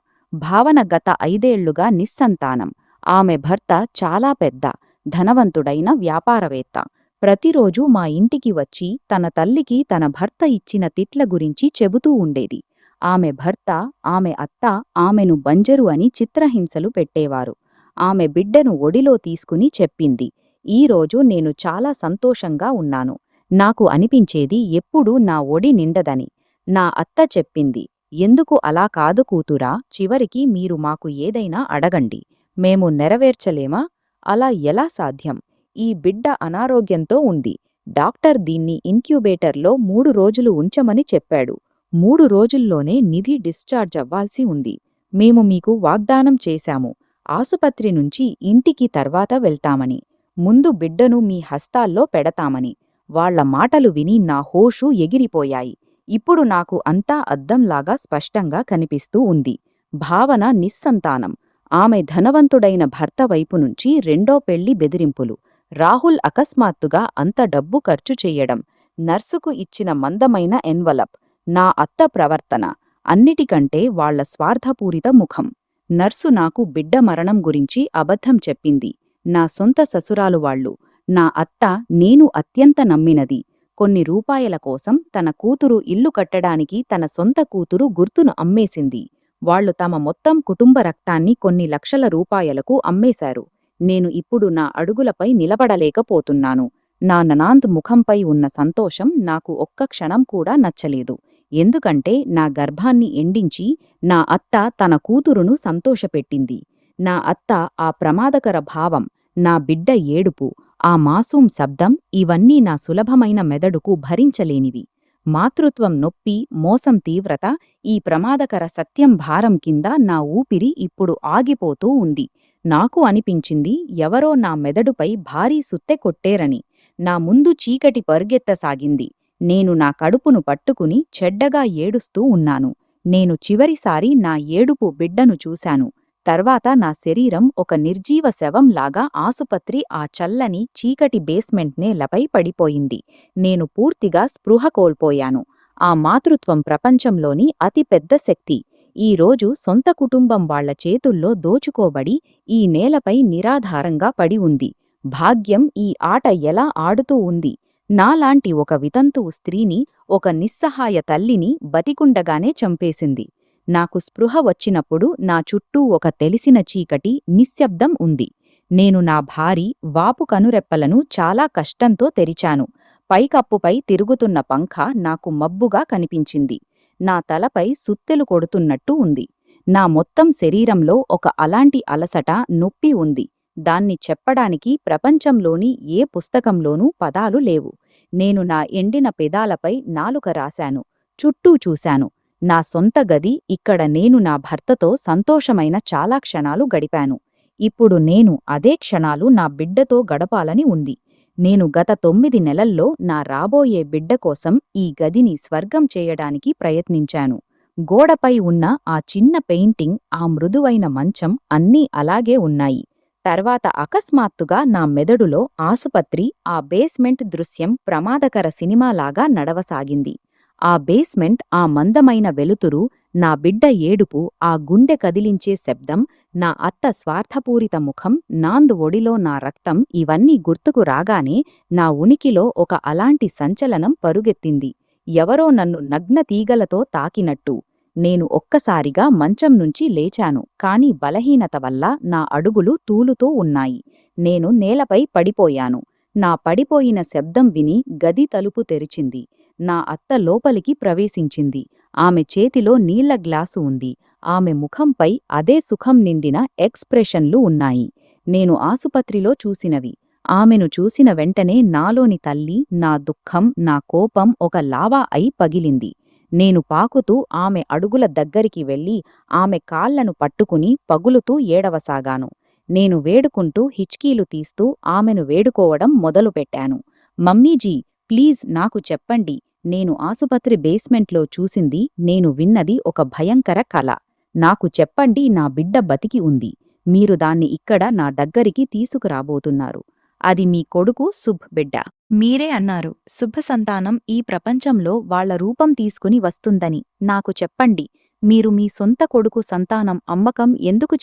భావన గత 5 ఏళ్లుగా నిస్సంతానం. ఆమె భర్త చాలా పెద్ద, ధనవంతుడైన వ్యాపారవేత్త. ప్రతిరోజూ మా ఇంటికి వచ్చి తన తల్లికి తన భర్త ఇచ్చిన తిట్ల గురించి చెబుతూ ఉండేది. ఆమె భర్త, ఆమె అత్త ఆమెను బంజరు అని చిత్రహింసలు పెట్టేవారు. ఆమె బిడ్డను ఒడిలో తీసుకుని చెప్పింది, "ఈరోజు నేను చాలా సంతోషంగా ఉన్నాను. నాకు అనిపించేది ఎప్పుడూ నా ఒడి నిండదని." నా అత్త చెప్పింది, "ఎందుకు అలా కాదు కూతురా, చివరికి మీరు మాకు ఏదైనా అడగండి. మేము నెరవేర్చలేమా?" "అలా ఎలా సాధ్యం? ఈ బిడ్డ అనారోగ్యంతో ఉంది. డాక్టర్ దీన్ని ఇంక్యుబేటర్లో 3 రోజులు ఉంచమని చెప్పాడు. 3 రోజుల్లోనే నిధి డిశ్చార్జ్ అవ్వాల్సి ఉంది. మేము మీకు వాగ్దానం చేశాము, ఆసుపత్రి నుంచి ఇంటికి తర్వాత వెళ్తామని. ముందు బిడ్డను మీ హస్తాల్లో పెడతామని." వాళ్ల మాటలు విని నా హోషు ఎగిరిపోయాయి. ఇప్పుడు నాకు అంతా అద్దంలాగా స్పష్టంగా కనిపిస్తూ ఉంది. భావన నిస్సంతానం. ఆమె ధనవంతుడైన భర్త వైపునుంచి రెండో పెళ్లి బెదిరింపులు. రాహుల్ అకస్మాత్తుగా అంత డబ్బు ఖర్చు చెయ్యడం. నర్సుకు ఇచ్చిన మందమైన ఎన్వలప్. నా అత్త ప్రవర్తన. అన్నిటికంటే వాళ్ల స్వార్థపూరిత ముఖం. నర్సు నాకు బిడ్డ మరణం గురించి అబద్ధం చెప్పింది. నా సొంత ససురాలు వాళ్ళు. నా అత్త నేను అత్యంత నమ్మినది. కొన్ని రూపాయల కోసం తన కూతురు ఇల్లు కట్టడానికి తన సొంత కూతురు గుర్తును అమ్మేసింది. వాళ్లు తమ మొత్తం కుటుంబ రక్తాన్ని కొన్ని లక్షల రూపాయలకు అమ్మేశారు. నేను ఇప్పుడు నా అడుగులపై నిలబడలేకపోతున్నాను. నా ననాంత్ ముఖంపై ఉన్న సంతోషం నాకు ఒక్క క్షణం కూడా నచ్చలేదు. ఎందుకంటే నా గర్భాన్ని ఎండించి నా అత్త తన కూతురును సంతోషపెట్టింది. నా అత్త ఆ ప్రమాదకర భావం, నా బిడ్డ ఏడుపు, ఆ మాసూం శబ్దం, ఇవన్నీ నా సులభమైన మెదడుకు భరించలేనివి. మాతృత్వం నొప్పి, మోసం తీవ్రత, ఈ ప్రమాదకర సత్యం భారం కింద నా ఊపిరి ఇప్పుడు ఆగిపోతూ ఉంది. నాకు అనిపించింది ఎవరో నా మెదడుపై భారీ సుత్తె కొట్టేరని. నా ముందు చీకటి పరుగెత్తసాగింది. నేను నా కడుపును పట్టుకుని చెడ్డగా ఏడుస్తూ ఉన్నాను. నేను చివరిసారి నా ఏడుపు బిడ్డను చూశాను. తర్వాత నా శరీరం ఒక నిర్జీవ శవంలాగా ఆసుపత్రి ఆ చల్లని చీకటి బేస్మెంట్ నేలపై పడిపోయింది. నేను పూర్తిగా స్పృహ కోల్పోయాను. ఆ మాతృత్వం ప్రపంచంలోని అతి పెద్ద శక్తి ఈరోజు సొంత కుటుంబం వాళ్ల చేతుల్లో దోచుకోబడి ఈ నేలపై నిరాధారంగా పడి ఉంది. భాగ్యం ఈ ఆట ఎలా ఆడుతూ ఉంది? నాలాంటి ఒక వితంతువు స్త్రీని, ఒక నిస్సహాయ తల్లిని బతికుండగానే చంపేసింది. నాకు స్పృహ వచ్చినప్పుడు నా చుట్టూ ఒక తెలిసిన చీకటి, నిశ్శబ్దం ఉంది. నేను నా భారీ, వాపు కనురెప్పలను చాలా కష్టంతో తెరిచాను. పైకప్పుపై తిరుగుతున్న పంఖ నాకు మబ్బుగా కనిపించింది. నా తలపై సుత్తెలు కొడుతున్నట్టు ఉంది. నా మొత్తం శరీరంలో ఒక అలాంటి అలసట, నొప్పి ఉంది. దాన్ని చెప్పడానికి ప్రపంచంలోని ఏ పుస్తకంలోనూ పదాలు లేవు. నేను నా ఎండిన పెదాలపై నాలుక రాశాను. చుట్టూ చూశాను. నా సొంత గది, ఇక్కడ నేను నా భర్తతో సంతోషమైన చాలా క్షణాలు గడిపాను. ఇప్పుడు నేను అదే క్షణాలు నా బిడ్డతో గడపాలని ఉంది. నేను గత 9 నెలల్లో నా రాబోయే బిడ్డ కోసం ఈ గదిని స్వర్గం చేయడానికి ప్రయత్నించాను. గోడపై ఉన్న ఆ చిన్న పెయింటింగ్, ఆ మృదువైన మంచం అన్నీ అలాగే ఉన్నాయి. తర్వాత అకస్మాత్తుగా నా మెదడులో ఆసుపత్రి, ఆ బేస్మెంట్ దృశ్యం ప్రమాదకర సినిమాలాగా నడవసాగింది. ఆ బేస్మెంట్, ఆ మందమైన వెలుతురు, నా బిడ్డ ఏడుపు, ఆ గుండె కదిలించే శబ్దం, నా అత్త స్వార్థపూరిత ముఖం, నాంద్ ఒడిలో నా రక్తం, ఇవన్నీ గుర్తుకు రాగానే నా ఉనికిలో ఒక అలాంటి సంచలనం పరుగెత్తింది. ఎవరో నన్ను నగ్న తీగలతో తాకినట్టు. నేను ఒక్కసారిగా మంచం నుంచి లేచాను. కాని బలహీనత వల్ల నా అడుగులు తూలుతూ ఉన్నాయి. నేను నేలపై పడిపోయాను. నా పడిపోయిన శబ్దం విని గది తలుపు తెరిచింది. నా అత్త లోపలికి ప్రవేశించింది. ఆమె చేతిలో నీళ్ల గ్లాసు ఉంది. ఆమె ముఖంపై అదే సుఖం నిండిన ఎక్స్ప్రెషన్లు ఉన్నాయి. నేను ఆసుపత్రిలో చూసినవి. ఆమెను చూసిన వెంటనే నాలోని తల్లి, నా దుఃఖం, నా కోపం ఒక లావా అయి పగిలింది. నేను పాకుతూ ఆమె అడుగుల దగ్గరికి వెళ్ళి ఆమె కాళ్లను పట్టుకుని పగులుతూ ఏడవసాగాను. నేను వేడుకుంటూ హిచ్కీలు తీస్తూ ఆమెను వేడుకోవడం మొదలుపెట్టాను. "మమ్మీజీ, ప్లీజ్ నాకు చెప్పండి. నేను ఆసుపత్రి బేస్మెంట్లో చూసింది, నేను విన్నది ఒక భయంకర కల. నాకు చెప్పండి, నా బిడ్డ బతికి ఉంది. మీరు దాన్ని ఇక్కడ నా దగ్గరికి తీసుకురాబోతున్నారు. అది మీ కొడుకు శుభ్ బిడ్డ. మీరే అన్నారు, శుభ సంతానం ఈ ప్రపంచంలో వాళ్ల రూపం తీసుకుని వస్తుందని. నాకు చెప్పండి, మీరు మీ సొంత కొడుకు సంతానం అమ్మకం ఎందుకు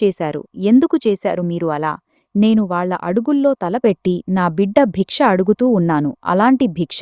చేశారు మీరు అలా? నేను వాళ్ళ అడుగుల్లో తలపెట్టి నా బిడ్డ భిక్ష అడుగుతూ ఉన్నాను. అలాంటి భిక్ష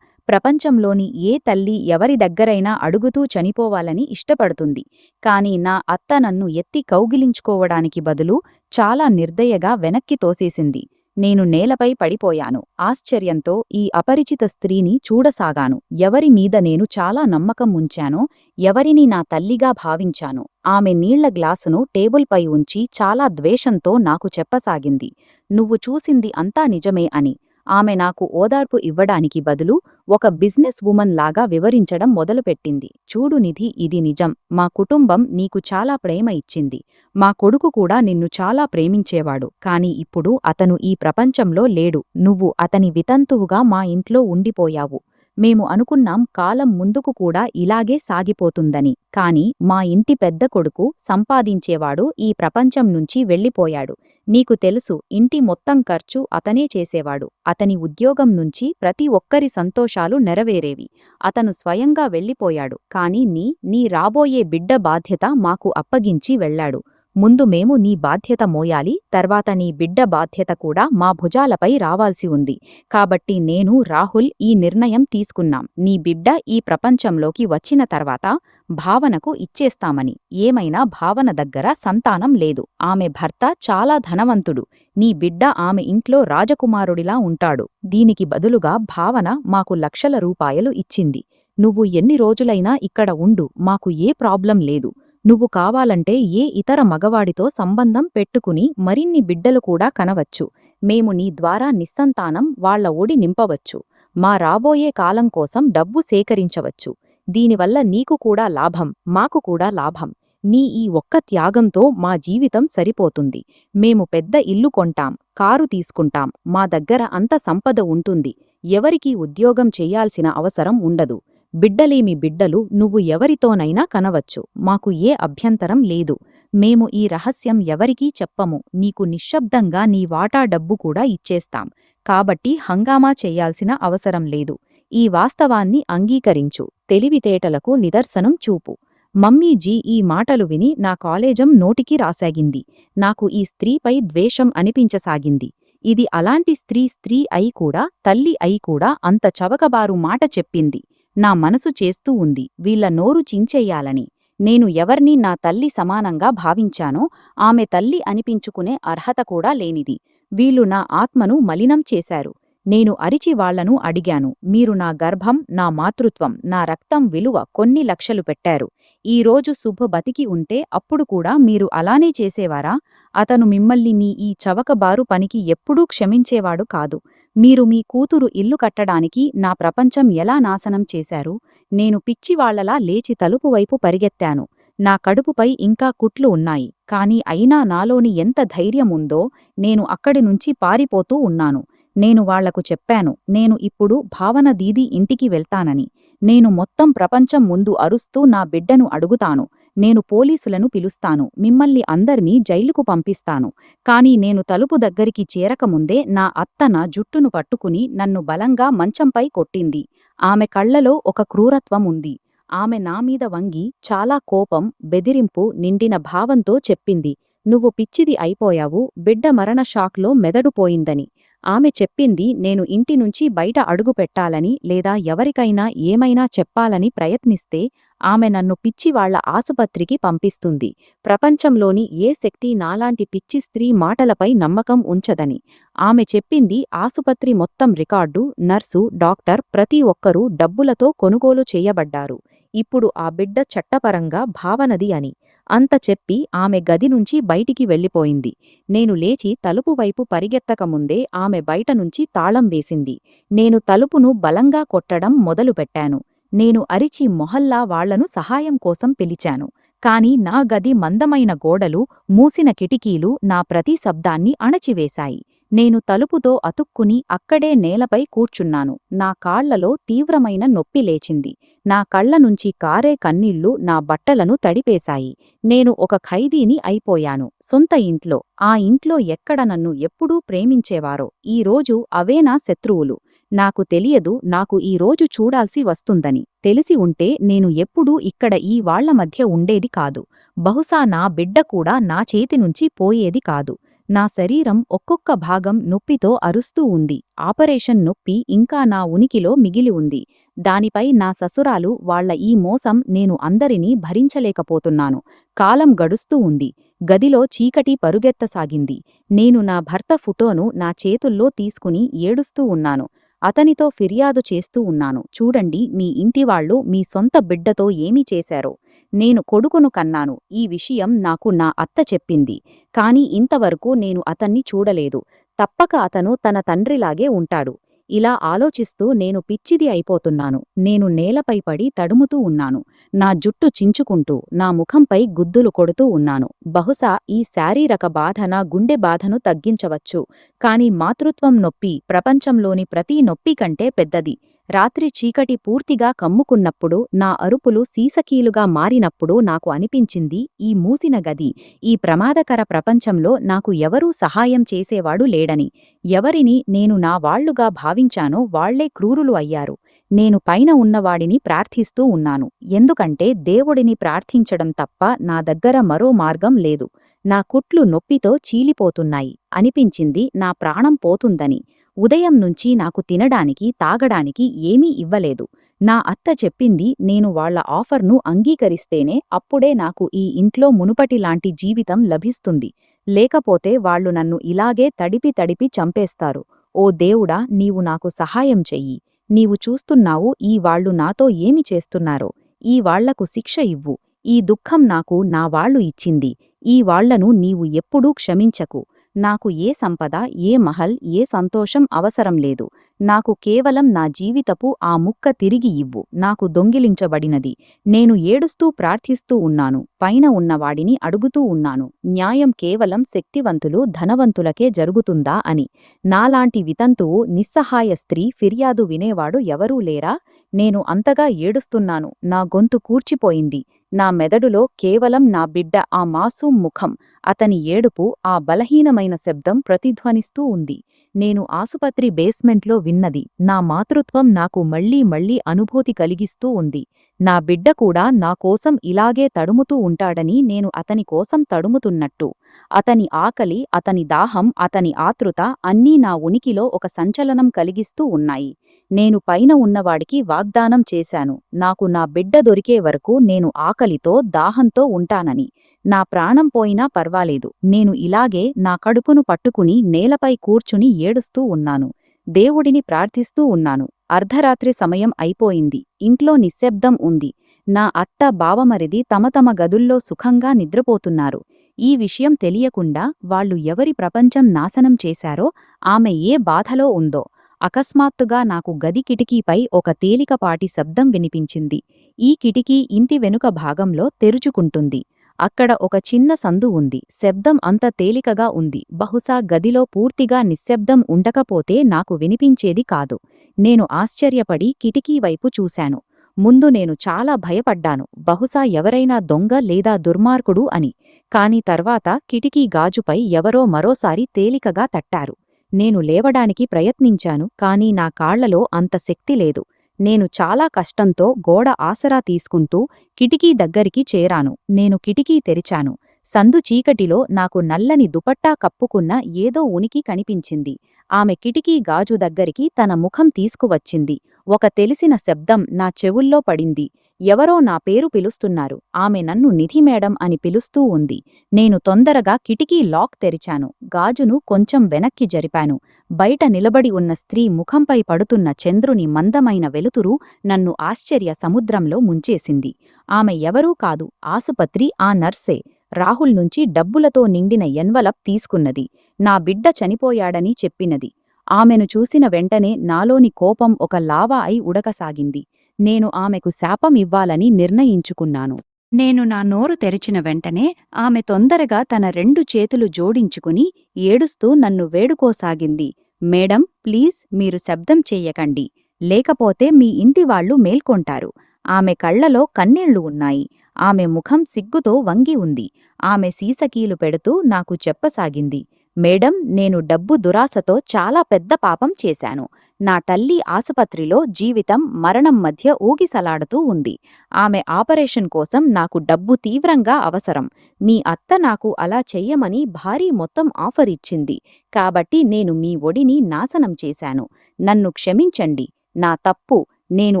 ప్రపంచంలోని ఏ తల్లి ఎవరి దగ్గరైనా అడుగుతూ చనిపోవాలని ఇష్టపడుతుంది. కాని నా అత్త నన్ను ఎత్తి కౌగిలించుకోవడానికి బదులు చాలా నిర్దయగా వెనక్కి తోసేసింది. నేను నేలపై పడిపోయాను. ఆశ్చర్యంతో ఈ అపరిచిత స్త్రీని చూడసాగాను. ఎవరి మీద నేను చాలా నమ్మకం ఉంచానో, ఎవరిని నా తల్లిగా భావించానో, ఆమె నీళ్ల గ్లాసును టేబుల్పై ఉంచి చాలా ద్వేషంతో నాకు చెప్పసాగింది. నువ్వు చూసింది అంతా నిజమే అని. ఆమె నాకు ఓదార్పు ఇవ్వడానికి బదులు ఒక బిజినెస్ వుమన్ లాగా వివరించడం మొదలుపెట్టింది. చూడు నిధి, ఇది నిజం. మా కుటుంబం నీకు చాలా ప్రేమ ఇచ్చింది. మా కొడుకు కూడా నిన్ను చాలా ప్రేమించేవాడు. కాని ఇప్పుడు అతను ఈ ప్రపంచంలో లేడు. నువ్వు అతని వితంతువుగా మా ఇంట్లో ఉండిపోయావు. మేము అనుకున్నాం కాలం ముందుకు కూడా ఇలాగే సాగిపోతుందని. కాని మా ఇంటి పెద్ద కొడుకు సంపాదించేవాడు ఈ ప్రపంచం నుంచి వెళ్ళిపోయాడు. నీకు తెలుసు, ఇంటి మొత్తం ఖర్చు అతనే చేసేవాడు. అతని ఉద్యోగం నుంచి ప్రతి ఒక్కరి సంతోషాలు నెరవేరేవి. అతను స్వయంగా వెళ్ళిపోయాడు. కాని నీ రాబోయే బిడ్డ బాధ్యత మాకు అప్పగించి వెళ్ళాడు. ముందు మేము నీ బాధ్యత మోయాలి, తర్వాత నీ బిడ్డ బాధ్యత కూడా మా భుజాలపై రావాల్సి ఉంది. కాబట్టి నేను, రాహుల్ ఈ నిర్ణయం తీసుకున్నాం. నీ బిడ్డ ఈ ప్రపంచంలోకి వచ్చిన తర్వాత భావనకు ఇచ్చేస్తామని. ఏమైనా భావన దగ్గర సంతానం లేదు. ఆమె భర్త చాలా ధనవంతుడు. నీ బిడ్డ ఆమె ఇంట్లో రాజకుమారుడిలా ఉంటాడు. దీనికి బదులుగా భావన మాకు లక్షల రూపాయలు ఇచ్చింది. నువ్వు ఎన్ని రోజులైనా ఇక్కడ ఉండు, మాకు ఏ ప్రాబ్లం లేదు. నువ్వు కావాలంటే ఏ ఇతర మగవాడితో సంబంధం పెట్టుకుని మరిన్ని బిడ్డలు కూడా కనవచ్చు. మేము నీ ద్వారా నిస్సంతానం వాళ్ల ఒడి నింపవచ్చు. మా రాబోయే కాలం కోసం డబ్బు సేకరించవచ్చు. దీనివల్ల నీకు కూడా లాభం, మాకు కూడా లాభం. నీ ఈ ఒక్క త్యాగంతో మా జీవితం సరిపోతుంది. మేము పెద్ద ఇల్లు కొంటాం, కారు తీసుకుంటాం. మా దగ్గర అంత సంపద ఉంటుంది. ఎవరికీ ఉద్యోగం చెయ్యాల్సిన అవసరం ఉండదు. బిడ్డలేమి బిడ్డలు నువ్వు ఎవరితోనైనా కనవచ్చు. మాకు ఏ అభ్యంతరం లేదు. మేము ఈ రహస్యం ఎవరికీ చెప్పము. నీకు నిశ్శబ్దంగా నీ వాటా డబ్బు కూడా ఇచ్చేస్తాం. కాబట్టి హంగామా చెయ్యాల్సిన అవసరం లేదు. ఈ వాస్తవాన్ని అంగీకరించు. తెలివితేటలకు నిదర్శనం చూపు. మమ్మీజీ ఈ మాటలు విని నా కాలేజం నోటికి రాసాగింది. నాకు ఈ స్త్రీపై ద్వేషం అనిపించసాగింది. ఇది అలాంటి స్త్రీ అయి కూడా, తల్లి అయి కూడా అంత చవకబారు మాట చెప్పింది. నా మనసు చేస్తూ ఉంది వీళ్ల నోరు చించెయ్యాలని. నేను ఎవర్ని నా తల్లి సమానంగా భావించానో ఆమె తల్లి అనిపించుకునే అర్హత కూడా లేనిది. వీళ్ళు నా ఆత్మను మలినం చేశారు. నేను అరిచి వాళ్లను అడిగాను, మీరు నా గర్భం, నా మాతృత్వం, నా రక్తం విలువ కొన్ని లక్షలు పెట్టారు. ఈరోజు శుభ బతికి ఉంటే అప్పుడు కూడా మీరు అలానే చేసేవారా? అతను మిమ్మల్ని మీ ఈ చవకబారు పనికి ఎప్పుడూ క్షమించేవాడు కాదు. మీరు మీ కూతురు ఇల్లు కట్టడానికి నా ప్రపంచం ఎలా నాశనం చేశారు? నేను పిచ్చివాళ్లలా లేచి తలుపు వైపు పరిగెత్తాను. నా కడుపుపై ఇంకా కుట్లు ఉన్నాయి. కాని అయినా నాలోని ఎంత ధైర్యముందో నేను అక్కడి నుంచి పారిపోతూ ఉన్నాను. నేను వాళ్లకు చెప్పాను, నేను ఇప్పుడు భావన దీదీ ఇంటికి వెళ్తానని. నేను మొత్తం ప్రపంచం ముందు అరుస్తూ నా బిడ్డను అడుగుతాను. నేను పోలీసులను పిలుస్తాను. మిమ్మల్ని అందర్నీ జైలుకు పంపిస్తాను. కాని నేను తలుపు దగ్గరికి చేరకముందే నా అత్త నా జుట్టును పట్టుకుని నన్ను బలంగా మంచంపై కొట్టింది. ఆమె కళ్లలో ఒక క్రూరత్వం ఉంది. ఆమె నామీద వంగి చాలా కోపం, బెదిరింపు నిండిన భావంతో చెప్పింది, నువ్వు పిచ్చిది అయిపోయావు, బిడ్డ మరణ షాక్లో మెదడు పోయిందని. ఆమె చెప్పింది నేను ఇంటి నుంచి బయట అడుగుపెట్టాలని లేదా ఎవరికైనా ఏమైనా చెప్పాలని ప్రయత్నిస్తే ఆమె నన్ను పిచ్చివాళ్ల ఆసుపత్రికి పంపిస్తుంది. ప్రపంచంలోని ఏ శక్తి నాలాంటి పిచ్చి స్త్రీ మాటలపై నమ్మకం ఉంచదని. ఆమె చెప్పింది ఆసుపత్రి మొత్తం రికార్డు, నర్సు, డాక్టర్ ప్రతి ఒక్కరూ డబ్బులతో కొనుగోలు చేయబడ్డారు. ఇప్పుడు ఆ బిడ్డ చట్టపరంగా భావనది అని. అంత చెప్పి ఆమె గది నుంచి బయటికి వెళ్ళిపోయింది. నేను లేచి తలుపు వైపు పరిగెత్తకముందే ఆమె బయటనుంచి తాళం వేసింది. నేను తలుపును బలంగా కొట్టడం మొదలుపెట్టాను. నేను అరిచి మొహల్లా వాళ్లను సహాయం కోసం పిలిచాను. కాని నా గది మందమైన గోడలు, మూసిన కిటికీలు నా ప్రతి శబ్దాన్ని అణచివేశాయి. నేను తలుపుతో అతుక్కుని అక్కడే నేలపై కూర్చున్నాను. నా కాళ్లలో తీవ్రమైన నొప్పి లేచింది. నా కళ్లనుంచి కారే కన్నీళ్లు నా బట్టలను తడిపేశాయి. నేను ఒక ఖైదీని అయిపోయాను. సొంత ఇంట్లో, ఆ ఇంట్లో ఎక్కడ నన్ను ఎప్పుడూ ప్రేమించేవారో, ఈరోజు అవే నా శత్రువులు. నాకు తెలియదు నాకు ఈ రోజు చూడాల్సి వస్తుందని. తెలిసి ఉంటే నేను ఎప్పుడూ ఇక్కడ ఈ వాళ్ల మధ్య ఉండేది కాదు. బహుశా నా బిడ్డ కూడా నా చేతినుంచి పోయేది కాదు. నా శరీరం ఒక్కొక్క భాగం నొప్పితో అరుస్తూ ఉంది. ఆపరేషన్ నొప్పి ఇంకా నా ఉనికిలో మిగిలి ఉంది. దానిపై నా ససురాలు వాళ్ల ఈ మోసం నేను అందరినీ భరించలేకపోతున్నాను. కాలం గడుస్తూ ఉంది. గదిలో చీకటి పరుగెత్తసాగింది. నేను నా భర్త ఫోటోను నా చేతుల్లో తీసుకుని ఏడుస్తూ ఉన్నాను. అతనితో ఫిర్యాదు చేస్తూ ఉన్నాను. చూడండి, మీ ఇంటివాళ్లు మీ సొంత బిడ్డతో ఏమి చేశారో. నేను కొడుకును కన్నాను. ఈ విషయం నాకు నా అత్త చెప్పింది. కాని ఇంతవరకు నేను అతన్ని చూడలేదు. తప్పక అతను తన తండ్రిలాగే ఉంటాడు. ఇలా ఆలోచిస్తూ నేను పిచ్చిది అయిపోతున్నాను. నేను నేలపై పడి తడుముతూ ఉన్నాను. నా జుట్టు చించుకుంటూ, నా ముఖంపై గుద్దులు కొడుతూ ఉన్నాను. బహుశా ఈ శారీరక బాధ నా గుండె బాధను తగ్గించవచ్చు. కాని మాతృత్వం నొప్పి ప్రపంచంలోని ప్రతి నొప్పి కంటే పెద్దది. రాత్రి చీకటి పూర్తిగా కమ్ముకున్నప్పుడు, నా అరుపులు సీసకీలుగా మారినప్పుడు నాకు అనిపించింది, ఈ మూసిన గది, ఈ ప్రమాదకర ప్రపంచంలో నాకు ఎవరూ సహాయం చేసేవాడు లేడని. ఎవరిని నేను నా వాళ్లుగా భావించానో వాళ్లే క్రూరులు అయ్యారు. నేను పైన ఉన్నవాడిని ప్రార్థిస్తూ ఉన్నాను. ఎందుకంటే దేవుడిని ప్రార్థించడం తప్ప నా దగ్గర మరో మార్గం లేదు. నా కుట్లు నొప్పితో చీలిపోతున్నాయి. అనిపించింది నా ప్రాణం పోతుందని. ఉదయం నుంచి నాకు తినడానికి తాగడానికి ఏమీ ఇవ్వలేదు. నా అత్త చెప్పింది, నేను వాళ్ల ఆఫర్ను అంగీకరిస్తేనే అప్పుడే నాకు ఈ ఇంట్లో మునుపటిలాంటి జీవితం లభిస్తుంది. లేకపోతే వాళ్లు నన్ను ఇలాగే తడిపి తడిపి చంపేస్తారు. ఓ దేవుడా, నీవు నాకు సహాయం చెయ్యి. నీవు చూస్తున్నావు ఈ వాళ్లు నాతో ఏమి చేస్తున్నారో. ఈ వాళ్లకు శిక్ష ఇవ్వు. ఈ దుఃఖం నాకు నా వాళ్లు ఇచ్చింది. ఈ వాళ్లను నీవు ఎప్పుడూ క్షమించకు. నాకు ఏ సంపద, ఏ మహల్, ఏ సంతోషం అవసరం లేదు. నాకు కేవలం నా జీవితపు ఆ ముక్క తిరిగి ఇవ్వు. నాకు దొంగిలించబడినది. నేను ఏడుస్తూ ప్రార్థిస్తూ ఉన్నాను. పైన ఉన్నవాడిని అడుగుతూ ఉన్నాను. న్యాయం కేవలం శక్తివంతులు, ధనవంతులకే జరుగుతుందా అని. నాలాంటి వితంతువు, నిస్సహాయ స్త్రీ ఫిర్యాదు వినేవాడు ఎవరూ లేరా? నేను అంతగా ఏడుస్తున్నాను. నా గొంతు కూర్చిపోయింది. నా మెదడులో కేవలం నా బిడ్డ ఆ మాసూం ముఖం, అతని ఏడుపు, ఆ బలహీనమైన శబ్దం ప్రతిధ్వనిస్తూ ఉంది. నేను ఆసుపత్రి బేస్మెంట్లో విన్నది. నా మాతృత్వం నాకు మళ్లీ మళ్లీ అనుభూతి కలిగిస్తూ ఉంది. నా బిడ్డ కూడా నా కోసం ఇలాగే తడుముతూ ఉంటాడని, నేను అతని కోసం తడుముతున్నట్టు. అతని ఆకలి, అతని దాహం, అతని ఆతృత అన్నీ నా ఉనికిలో ఒక సంచలనం కలిగిస్తూ ఉన్నాయి. నేను పైన ఉన్నవాడికి వాగ్దానం చేశాను, నాకు నా బిడ్డ దొరికే వరకు నేను ఆకలితో, దాహంతో ఉంటానని. నా ప్రాణం పోయినా పర్వాలేదు. నేను ఇలాగే నా కడుపును పట్టుకుని నేలపై కూర్చుని ఏడుస్తూ ఉన్నాను. దేవుడిని ప్రార్థిస్తూ ఉన్నాను. అర్ధరాత్రి సమయం అయిపోయింది. ఇంట్లో నిశ్శబ్దం ఉంది. నా అత్త, బావమరిది తమ తమ గదుల్లో సుఖంగా నిద్రపోతున్నారు. ఈ విషయం తెలియకుండా వాళ్లు ఎవరి ప్రపంచం నాశనం చేశారో, ఆమె ఏ బాధలో ఉందో. అకస్మాత్తుగా నాకు గది కిటికీపై ఒక తేలికపాటి శబ్దం వినిపించింది. ఈ కిటికీ ఇంటి వెనుక భాగంలో తెరుచుకుంటుంది. అక్కడ ఒక చిన్న సందు ఉంది. శబ్దం అంత తేలికగా ఉంది. బహుశా గదిలో పూర్తిగా నిశ్శబ్దం ఉండకపోతే నాకు వినిపించేది కాదు. నేను ఆశ్చర్యపడి కిటికీ వైపు చూశాను. ముందు నేను చాలా భయపడ్డాను. బహుశా ఎవరైనా దొంగ లేదా దుర్మార్గుడు అని. కాని తర్వాత కిటికీ గాజుపై ఎవరో మరోసారి తేలికగా తట్టారు. నేను లేవడానికి ప్రయత్నించాను, కానీ నా కాళ్లలో అంత శక్తి లేదు. నేను చాలా కష్టంతో గోడ ఆసరా తీసుకుంటూ కిటికీ దగ్గరికి చేరాను. నేను కిటికీ తెరిచాను. సందు చీకటిలో నాకు నల్లని దుపట్టా కప్పుకున్న ఏదో ఉనికి కనిపించింది. ఆమె కిటికీ గాజు దగ్గరికి తన ముఖం తీసుకువచ్చింది. ఒక తెలిసిన శబ్దం నా చెవుల్లో పడింది. ఎవరో నా పేరు పిలుస్తున్నారు. ఆమె నన్ను నిధి మేడం అని పిలుస్తూ ఉంది. నేను తొందరగా కిటికీ లాక్ తెరిచాను. గాజును కొంచెం వెనక్కి జరిపాను. బయట నిలబడి ఉన్న స్త్రీ ముఖంపై పడుతున్న చంద్రుని మందమైన వెలుతురు నన్ను ఆశ్చర్య సముద్రంలో ముంచేసింది. ఆమె ఎవరూ కాదు, ఆసుపత్రి ఆ నర్సే. రాహుల్ నుంచి డబ్బులతో నిండిన ఎన్వలప్ తీసుకున్నది. నా బిడ్డ చనిపోయాడని చెప్పినది. ఆమెను చూసిన వెంటనే నాలోని కోపం ఒక లావా అయి ఉడకసాగింది. నేను ఆమెకు శాపం ఇవ్వాలని నిర్ణయించుకున్నాను. నేను నా నోరు తెరిచిన వెంటనే ఆమె తొందరగా తన 2 చేతులు జోడించుకుని ఏడుస్తూ నన్ను వేడుకోసాగింది. మేడం, ప్లీజ్ మీరు శబ్దం చెయ్యకండి. లేకపోతే మీ ఇంటివాళ్లు మేల్కొంటారు. ఆమె కళ్లలో కన్నీళ్లు ఉన్నాయి. ఆమె ముఖం సిగ్గుతో వంగి ఉంది. ఆమె సీసకీలు పెడుతూ నాకు చెప్పసాగింది. మేడం, నేను డబ్బు దురాశతో చాలా పెద్ద పాపం చేశాను. నా తల్లి ఆసుపత్రిలో జీవితం మరణం మధ్య ఊగిసలాడుతూ ఉంది. ఆమె ఆపరేషన్ కోసం నాకు డబ్బు తీవ్రంగా అవసరం. మీ అత్త నాకు అలా చెయ్యమని భారీ మొత్తం ఆఫర్ ఇచ్చింది. కాబట్టి నేను మీ ఒడిని నాశనం చేశాను. నన్ను క్షమించండి. నా తప్పు. నేను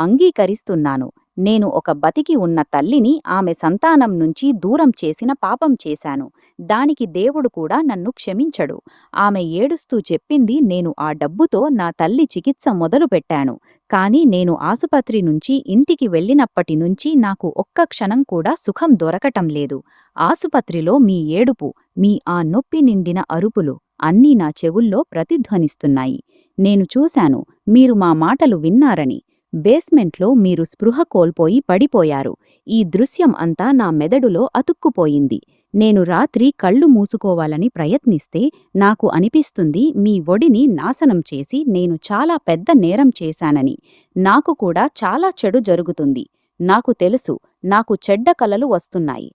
అంగీకరిస్తున్నాను. నేను ఒక బతికి ఉన్న తల్లిని ఆమె సంతానం నుంచి దూరం చేసిన పాపం చేశాను. దానికి దేవుడు కూడా నన్ను క్షమించడు. ఆమె ఏడుస్తూ చెప్పింది, నేను ఆ డబ్బుతో నా తల్లి చికిత్స మొదలుపెట్టాను. కాని నేను ఆసుపత్రి నుంచి ఇంటికి వెళ్ళినప్పటి నుంచి నాకు ఒక్క క్షణం కూడా సుఖం దొరకటం లేదు. ఆసుపత్రిలో మీ ఏడుపు, మీ ఆ నొప్పి నిండిన అరుపులు అన్నీ నా చెవుల్లో ప్రతిధ్వనిస్తున్నాయి. నేను చూశాను, మీరు మా మాటలు విన్నారని. బేస్మెంట్లో మీరు స్పృహ కోల్పోయి పడిపోయారు. ఈ దృశ్యం అంతా నా మెదడులో అతుక్కుపోయింది. నేను రాత్రి కళ్ళు మూసుకోవాలని ప్రయత్నిస్తే నాకు అనిపిస్తుంది, మీ ఒడిని నాశనం చేసి నేను చాలా పెద్ద నేరం చేశానని. నాకు కూడా చాలా చెడు జరుగుతుంది. నాకు తెలుసు, నాకు చెడ్డ కలలు వస్తున్నాయి.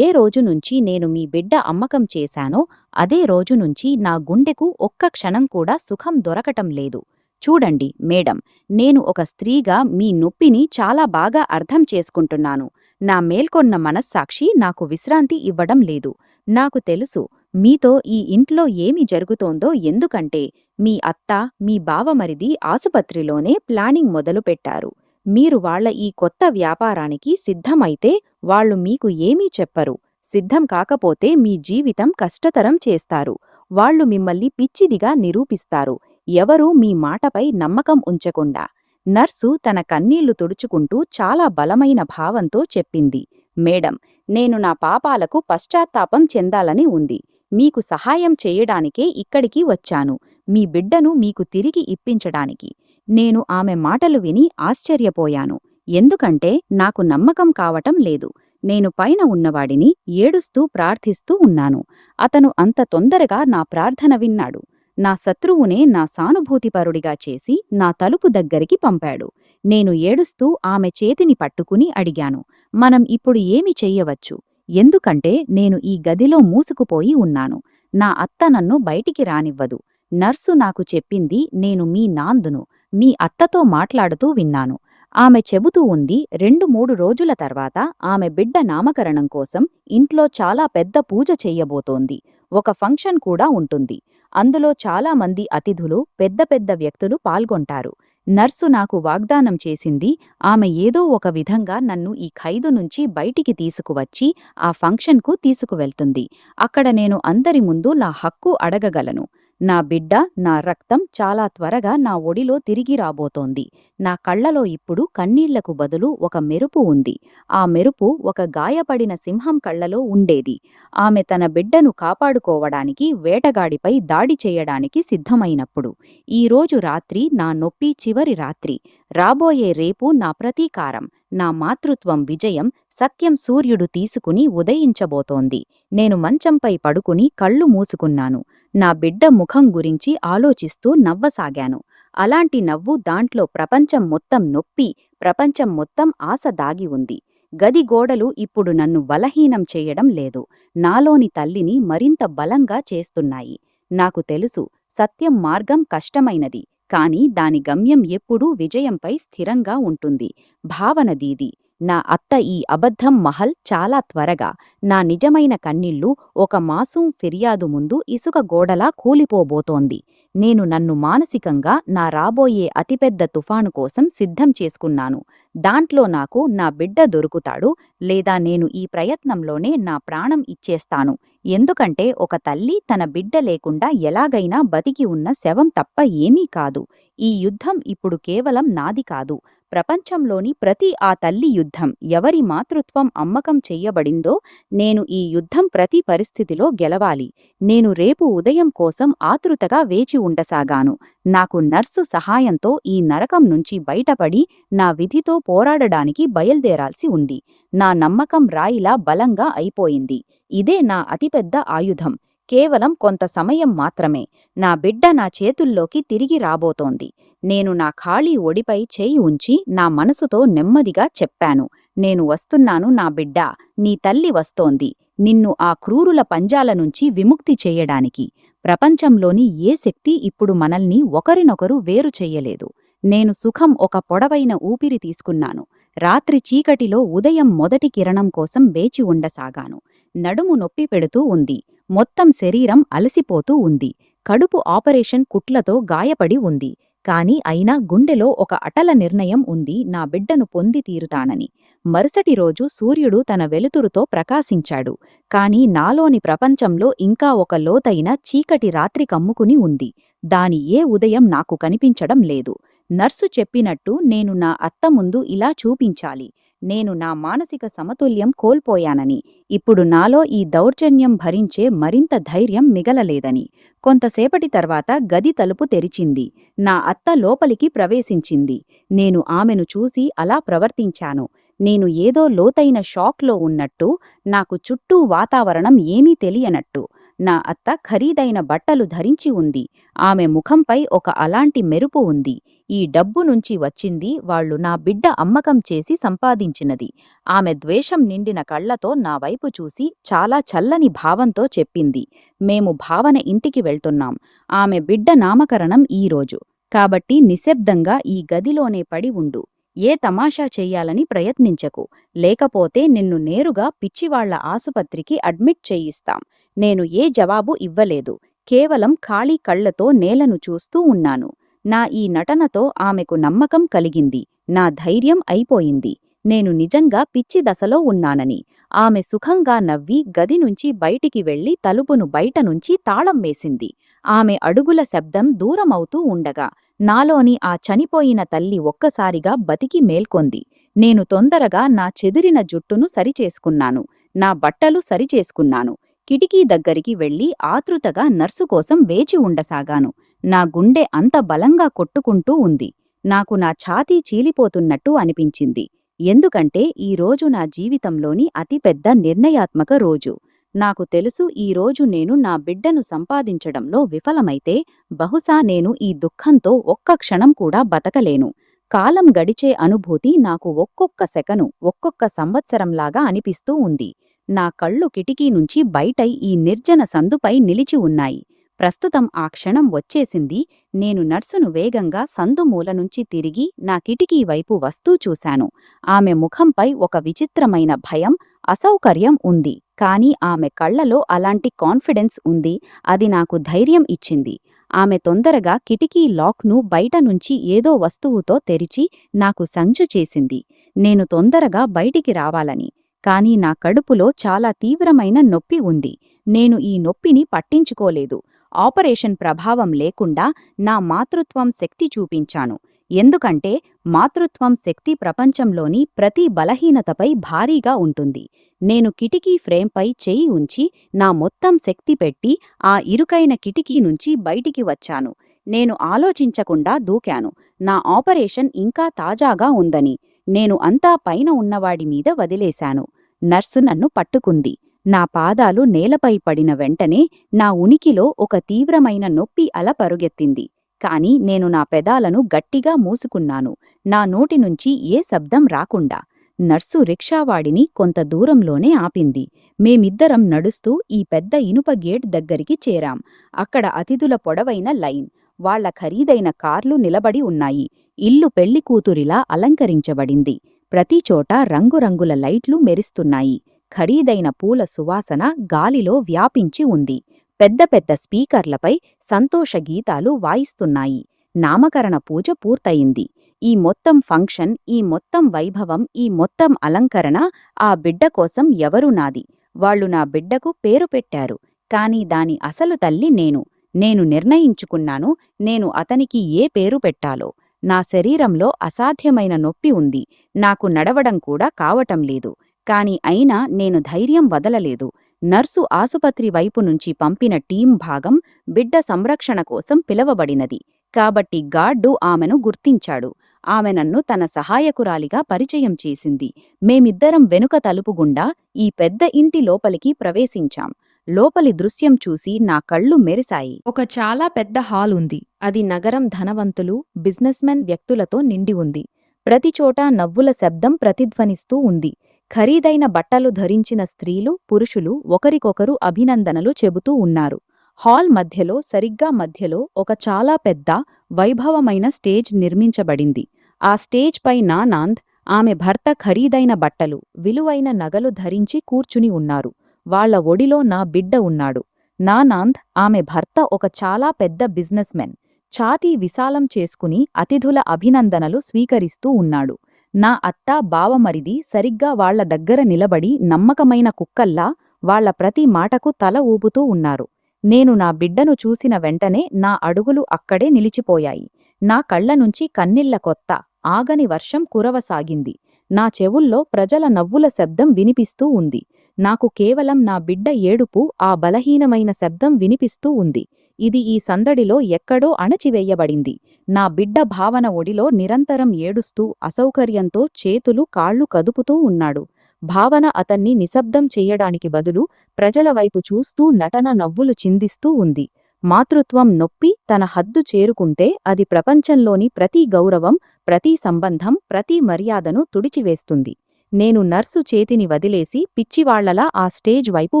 ఏ రోజు నుంచి నేను మీ బిడ్డ అమ్మకం చేశానో అదే రోజు నుంచి నా గుండెకు ఒక్క క్షణం కూడా సుఖం దొరకటం లేదు. చూడండి మేడం, నేను ఒక స్త్రీగా మీ నొప్పిని చాలా బాగా అర్థం చేసుకుంటున్నాను. నా మేల్కొన్న మనస్సాక్షి నాకు విశ్రాంతి ఇవ్వడం లేదు. నాకు తెలుసు, మీతో ఈ ఇంట్లో ఏమి జరుగుతోందో. ఎందుకంటే మీ అత్త, మీ బావమరిది ఆసుపత్రిలోనే ప్లానింగ్ మొదలుపెట్టారు. మీరు వాళ్ల ఈ కొత్త వ్యాపారానికి సిద్ధమైతే వాళ్ళు మీకు ఏమీ చెప్పరు. సిద్ధం కాకపోతే మీ జీవితం కష్టతరం చేస్తారు. వాళ్ళు మిమ్మల్ని పిచ్చిదిగా నిరూపిస్తారు, ఎవరూ మీ మాటపై నమ్మకం ఉంచకుండా. నర్సు తన కన్నీళ్లు తుడుచుకుంటూ చాలా బలమైన భావంతో చెప్పింది, మేడం, నేను నా పాపాలకు పశ్చాత్తాపం చెందాలని ఉంది. మీకు సహాయం చేయడానికే ఇక్కడికి వచ్చాను, మీ బిడ్డను మీకు తిరిగి ఇప్పించడానికి. నేను ఆమె మాటలు విని ఆశ్చర్యపోయాను. ఎందుకంటే నాకు నమ్మకం కావటం లేదు. నేను పైన ఉన్నవాడిని ఏడుస్తూ ప్రార్థిస్తూ ఉన్నాను. అతను అంత తొందరగా నా ప్రార్థన విన్నాడు. నా శత్రువునే నా సానుభూతిపరుడిగా చేసి నా తలుపు దగ్గరికి పంపాడు. నేను ఏడుస్తూ ఆమె చేతిని పట్టుకుని అడిగాను, మనం ఇప్పుడు ఏమి చెయ్యవచ్చు? ఎందుకంటే నేను ఈ గదిలో మూసుకుపోయి ఉన్నాను. నా అత్త నన్ను బయటికి రానివ్వదు. నర్సు నాకు చెప్పింది, నేను మీ నాందును. మీ అత్తతో మాట్లాడుతూ విన్నాను. ఆమె చెబుతూ ఉంది, 2-3 రోజుల తర్వాత ఆమె బిడ్డ నామకరణం కోసం ఇంట్లో చాలా పెద్ద పూజ చెయ్యబోతోంది. ఒక ఫంక్షన్ కూడా ఉంటుంది. అందులో చాలామంది అతిథులు, పెద్ద పెద్ద వ్యక్తులు పాల్గొంటారు. నర్సు నాకు వాగ్దానం చేసింది, ఆమె ఏదో ఒక విధంగా నన్ను ఈ ఖైదు నుంచి బయటికి తీసుకువచ్చి ఆ ఫంక్షన్కు తీసుకువెళ్తుంది. అక్కడ నేను అందరి ముందు నా హక్కు అడగగలను. నా బిడ్డ, నా రక్తం చాలా త్వరగా నా ఒడిలో తిరిగి రాబోతోంది. నా కళ్లలో ఇప్పుడు కన్నీళ్లకు బదులు ఒక మెరుపు ఉంది. ఆ మెరుపు ఒక గాయపడిన సింహం కళ్లలో ఉండేది. ఆమె తన బిడ్డను కాపాడుకోవడానికి వేటగాడిపై దాడి చేయడానికి సిద్ధమైనప్పుడు. ఈరోజు రాత్రి నా నొప్పి చివరి రాత్రి. రాబోయే రేపు నా ప్రతీకారం, నా మాతృత్వం విజయం. సత్యం సూర్యుడు తీసుకుని ఉదయించబోతోంది. నేను మంచంపై పడుకుని కళ్ళు మూసుకున్నాను. నా బిడ్డ ముఖం గురించి ఆలోచిస్తూ నవ్వసాగాను. అలాంటి నవ్వు, దాంట్లో ప్రపంచం మొత్తం నొప్పి, ప్రపంచం మొత్తం ఆశ దాగి ఉంది. గది గోడలు ఇప్పుడు నన్ను బలహీనం చేయడం లేదు, నాలోని తల్లిని మరింత బలంగా చేస్తున్నాయి. నాకు తెలుసు, సత్యం మార్గం కష్టమైనది, కాని దాని గమ్యం ఎప్పుడూ విజయంపై స్థిరంగా ఉంటుంది. భావన దీది. నా అత్త ఈ అబద్ధం మహల్ చాలా త్వరగా. నా నిజమైన కన్నీళ్లు ఒక మాసూం ఫిర్యాదు ముందు ఇసుక గోడలా కూలిపోబోతోంది. నేను నన్ను మానసికంగా నా రాబోయే అతిపెద్ద తుఫాను కోసం సిద్ధం చేసుకున్నాను. దాంట్లో నాకు నా బిడ్డ దొరుకుతాడు, లేదా నేను ఈ ప్రయత్నంలోనే నా ప్రాణం ఇచ్చేస్తాను. ఎందుకంటే ఒక తల్లి తన బిడ్డ లేకుండా ఎలాగైనా బతికి ఉన్న శవం తప్ప ఏమీ కాదు. ఈ యుద్ధం ఇప్పుడు కేవలం నాది కాదు, ప్రపంచంలోని ప్రతి ఆ తల్లి యుద్ధం. ఎవరి మాతృత్వం అమ్మకం చెయ్యబడిందో, నేను ఈ యుద్ధం ప్రతి పరిస్థితిలో గెలవాలి. నేను రేపు ఉదయం కోసం ఆతృతగా వేచి ఉండసాగాను. నాకు నర్సు సహాయంతో ఈ నరకం నుంచి బయటపడి నా విధితో పోరాడడానికి బయల్దేరాల్సి ఉంది. నా నమ్మకం రాయిలా బలంగా అయిపోయింది. ఇదే నా అతిపెద్ద ఆయుధం. కేవలం కొంత సమయం మాత్రమే. నా బిడ్డ నా చేతుల్లోకి తిరిగి రాబోతోంది. నేను నా ఖాళీ ఒడిపై చేయి ఉంచి నా మనసుతో నెమ్మదిగా చెప్పాను, నేను వస్తున్నాను నా బిడ్డా, నీ తల్లి వస్తోంది, నిన్ను ఆ క్రూరుల పంజాల నుంచి విముక్తి చేయడానికి. ప్రపంచంలోని ఏ శక్తి ఇప్పుడు మనల్ని ఒకరినొకరు వేరు చెయ్యలేదు. నేను సుఖం ఒక పొడవైన ఊపిరి తీసుకున్నాను. రాత్రి చీకటిలో ఉదయం మొదటి కిరణం కోసం వేచి ఉండసాగాను. నడుము నొప్పి పెడుతూ ఉంది. మొత్తం శరీరం అలసిపోతూ ఉంది. కడుపు ఆపరేషన్ కుట్లతో గాయపడి ఉంది. కాని అయినా గుండెలో ఒక అటల నిర్ణయం ఉంది, నా బిడ్డను పొంది తీరుతానని. మరుసటి రోజు సూర్యుడు తన వెలుతురుతో ప్రకాశించాడు. కాని నాలోని ప్రపంచంలో ఇంకా ఒక లోతైన చీకటి రాత్రి కమ్ముకుని ఉంది. దాని ఏ ఉదయం నాకు కనిపించడం లేదు. నర్సు చెప్పినట్టు నేను నా అత్త ముందు ఇలా చూపించాలి. నేను నా మానసిక సమతుల్యం కోల్పోయానని, ఇప్పుడు నాలో ఈ దౌర్జన్యం భరించే మరింత ధైర్యం మిగలలేదని. కొంతసేపటి తర్వాత గది తలుపు తెరిచింది. నా అత్త లోపలికి ప్రవేశించింది. నేను ఆమెను చూసి అలా ప్రవర్తించాను. నేను ఏదో లోతైన షాక్లో ఉన్నట్టు, నాకు చుట్టూ వాతావరణం ఏమీ తెలియనట్టు. నా అత్త ఖరీదైన బట్టలు ధరించి ఉంది. ఆమె ముఖంపై ఒక అలాంటి మెరుపు ఉంది. ఈ డబ్బు నుంచి వచ్చింది, వాళ్ళు నా బిడ్డ అమ్మకం చేసి సంపాదించినది. ఆమె ద్వేషం నిండిన కళ్లతో నా వైపు చూసి చాలా చల్లని భావంతో చెప్పింది, మేము భావన ఇంటికి వెళ్తున్నాం. ఆమె బిడ్డ నామకరణం ఈరోజు. కాబట్టి నిశ్శబ్దంగా ఈ గదిలోనే పడి ఉండు. ఏ తమాషా చెయ్యాలని ప్రయత్నించకు. లేకపోతే నిన్ను నేరుగా పిచ్చివాళ్ల ఆసుపత్రికి అడ్మిట్ చేయిస్తాం. నేను ఏ జవాబు ఇవ్వలేదు. కేవలం ఖాళీ కళ్లతో నేలను చూస్తూ ఉన్నాను. నా ఈ నటనతో ఆమెకు నమ్మకం కలిగింది. నా ధైర్యం అయిపోయింది. నేను నిజంగా పిచ్చి దశలో ఉన్నానని. ఆమె సుఖంగా నవ్వి గది నుంచి బయటికి వెళ్లి తలుపును బయటనుంచి తాళం వేసింది. ఆమె అడుగుల శబ్దం దూరమవుతూ ఉండగా నాలోని ఆ చనిపోయిన తల్లి ఒక్కసారిగా బతికి మేల్కొంది. నేను తొందరగా నా చెదిరిన జుట్టును సరిచేసుకున్నాను. నా బట్టలు సరిచేసుకున్నాను. కిటికీ దగ్గరికి వెళ్లి ఆతృతగా నర్సు కోసం వేచి ఉండసాగాను. నా గుండె అంత బలంగా కొట్టుకుంటూ ఉంది. నాకు నా ఛాతీ చీలిపోతున్నట్టు అనిపించింది. ఎందుకంటే ఈ రోజు నా జీవితంలోని అతిపెద్ద నిర్ణయాత్మక రోజు. నాకు తెలుసు, ఈ రోజు నేను నా బిడ్డను సంపాదించడంలో విఫలమైతే బహుశా నేను ఈ దుఃఖంతో ఒక్క క్షణం కూడా బతకలేను. కాలం గడిచే అనుభూతి నాకు ఒక్కొక్క సెకను, ఒక్కొక్క సంవత్సరంలాగా అనిపిస్తూ ఉంది. నా కళ్ళు కిటికీ నుంచి బయటై ఈ నిర్జన సందుపై నిలిచి ఉన్నాయి. ప్రస్తుతం ఆ క్షణం వచ్చేసింది. నేను నర్సును వేగంగా సందుమూల నుంచి తిరిగి నా కిటికీ వైపు వస్తూ చూశాను. ఆమె ముఖంపై ఒక విచిత్రమైన భయం, అసౌకర్యం ఉంది. కాని ఆమె కళ్లలో అలాంటి కాన్ఫిడెన్స్ ఉంది. అది నాకు ధైర్యం ఇచ్చింది. ఆమె తొందరగా కిటికీ లాక్ను బయట నుంచి ఏదో వస్తువుతో తెరిచి నాకు సంజ్ఞ చేసింది, నేను తొందరగా బయటికి రావాలని. కాని నా కడుపులో చాలా తీవ్రమైన నొప్పి ఉంది. నేను ఈ నొప్పిని పట్టించుకోలేదు. ఆపరేషన్ ప్రభావం లేకుండా నా మాతృత్వం శక్తి చూపించాను. ఎందుకంటే మాతృత్వం శక్తి ప్రపంచంలోని ప్రతి బలహీనతపై భారీగా ఉంటుంది. నేను కిటికీ ఫ్రేంపై చెయ్యి ఉంచి నా మొత్తం శక్తి పెట్టి ఆ ఇరుకైన కిటికీ నుంచి బయటికి వచ్చాను. నేను ఆలోచించకుండా దూకాను. నా ఆపరేషన్ ఇంకా తాజాగా ఉందని. నేను అంతా పైన ఉన్నవాడి మీద వదిలేశాను. నర్సు నన్ను పట్టుకుంది. నా పాదాలు నేలపై పడిన వెంటనే నా ఉనికిలో ఒక తీవ్రమైన నొప్పి అల పరుగెత్తింది. కాని నేను నా పెదాలను గట్టిగా మూసుకున్నాను, నా నోటి నుంచి ఏ శబ్దం రాకుండా. నర్సు రిక్షావాడిని కొంత దూరంలోనే ఆపింది. మేమిద్దరం నడుస్తూ ఈ పెద్ద ఇనుప గేట్ దగ్గరికి చేరాం. అక్కడ అతిథుల పొడవైన లైన్. వాళ్ల ఖరీదైన కార్లు నిలబడి ఉన్నాయి. ఇల్లు పెళ్లికూతురిలా అలంకరించబడింది. ప్రతిచోటా రంగురంగుల లైట్లు మెరుస్తున్నాయి. ఖరీదైన పూల సువాసన గాలిలో వ్యాపించి ఉంది. పెద్ద పెద్ద స్పీకర్లపై సంతోష గీతాలు వాయిస్తున్నాయి. నామకరణ పూజ పూర్తయింది. ఈ మొత్తం ఫంక్షన్, ఈ మొత్తం వైభవం, ఈ మొత్తం అలంకరణ ఆ బిడ్డ కోసం ఎవరూ నాది. వాళ్లు నా బిడ్డకు పేరు పెట్టారు. కాని దాని అసలు తల్లి నేను. నేను నిర్ణయించుకున్నాను, నేను అతనికి ఏ పేరు పెట్టాలో. నా శరీరంలో అసాధ్యమైన నొప్పి ఉంది. నాకు నడవడం కూడా కావటం లేదు. కాని అయినా నేను ధైర్యం వదలలేదు. నర్సు ఆసుపత్రి వైపు నుంచి పంపిన టీం భాగం బిడ్డ సంరక్షణ కోసం పిలవబడినది. కాబట్టి గార్డు ఆమెను గుర్తించాడు. ఆమె నన్ను తన సహాయకురాలిగా పరిచయం చేసింది. మేమిద్దరం వెనుక తలుపు గుండా ఈ పెద్ద ఇంటి లోపలికి ప్రవేశించాం. లోపలి దృశ్యం చూసి నా కళ్ళు మెరిశాయి. ఒక చాలా పెద్ద హాల్ ఉంది. అది నగరం ధనవంతులు, బిజినెస్మెన్ వ్యక్తులతో నిండి ఉంది. ప్రతిచోటా నవ్వుల శబ్దం ప్రతిధ్వనిస్తూ ఉంది. ఖరీదైన బట్టలు ధరించిన స్త్రీలు, పురుషులు ఒకరికొకరు అభినందనలు చెబుతూ ఉన్నారు. హాల్ మధ్యలో సరిగ్గా మధ్యలో ఒక చాలా పెద్ద వైభవమైన స్టేజ్ నిర్మించబడింది. ఆ స్టేజ్ పై నానాంద్, ఆమె భర్త ఖరీదైన బట్టలు, విలువైన నగలు ధరించి కూర్చుని ఉన్నారు. వాళ్ళ ఒడిలో నా బిడ్డ ఉన్నాడు. నానాంద్, ఆమె భర్త ఒక చాలా పెద్ద బిజినెస్ మెన్. ఛాతీ విశాలం చేసుకుని అతిథుల అభినందనలు స్వీకరిస్తూ ఉన్నాడు. నా అత్త, బావమరిది సరిగ్గా వాళ్ల దగ్గర నిలబడి నమ్మకమైన కుక్కల్లా వాళ్ల ప్రతి మాటకు తల ఊపుతూ ఉన్నారు. నేను నా బిడ్డను చూసిన వెంటనే నా అడుగులు అక్కడే నిలిచిపోయాయి. నా కళ్లనుంచి కన్నీళ్ల కొత్త, ఆగని వర్షం కురవసాగింది. నా చెవుల్లో ప్రజల నవ్వుల శబ్దం వినిపిస్తూ ఉంది. నాకు కేవలం నా బిడ్డ ఏడుపు, ఆ బలహీనమైన శబ్దం వినిపిస్తూ ఉంది. ఇది ఈ సందడిలో ఎక్కడో అణచివేయబడింది. నా బిడ్డ భావన ఒడిలో నిరంతరం ఏడుస్తూ అసౌకర్యంతో చేతులు కాళ్ళు కదుపుతూ ఉన్నాడు. భావన అతన్ని నిశ్శబ్దం చెయ్యడానికి బదులు ప్రజల వైపు చూస్తూ నటన నవ్వులు చిందిస్తూ ఉంది. మాతృత్వం నొప్పి తన హద్దు చేరుకుంటే అది ప్రపంచంలోని ప్రతి గౌరవం, ప్రతి సంబంధం, ప్రతి మర్యాదను తుడిచివేస్తుంది. నేను నర్సు చేతిని వదిలేసి పిచ్చివాళ్లలా ఆ స్టేజ్ వైపు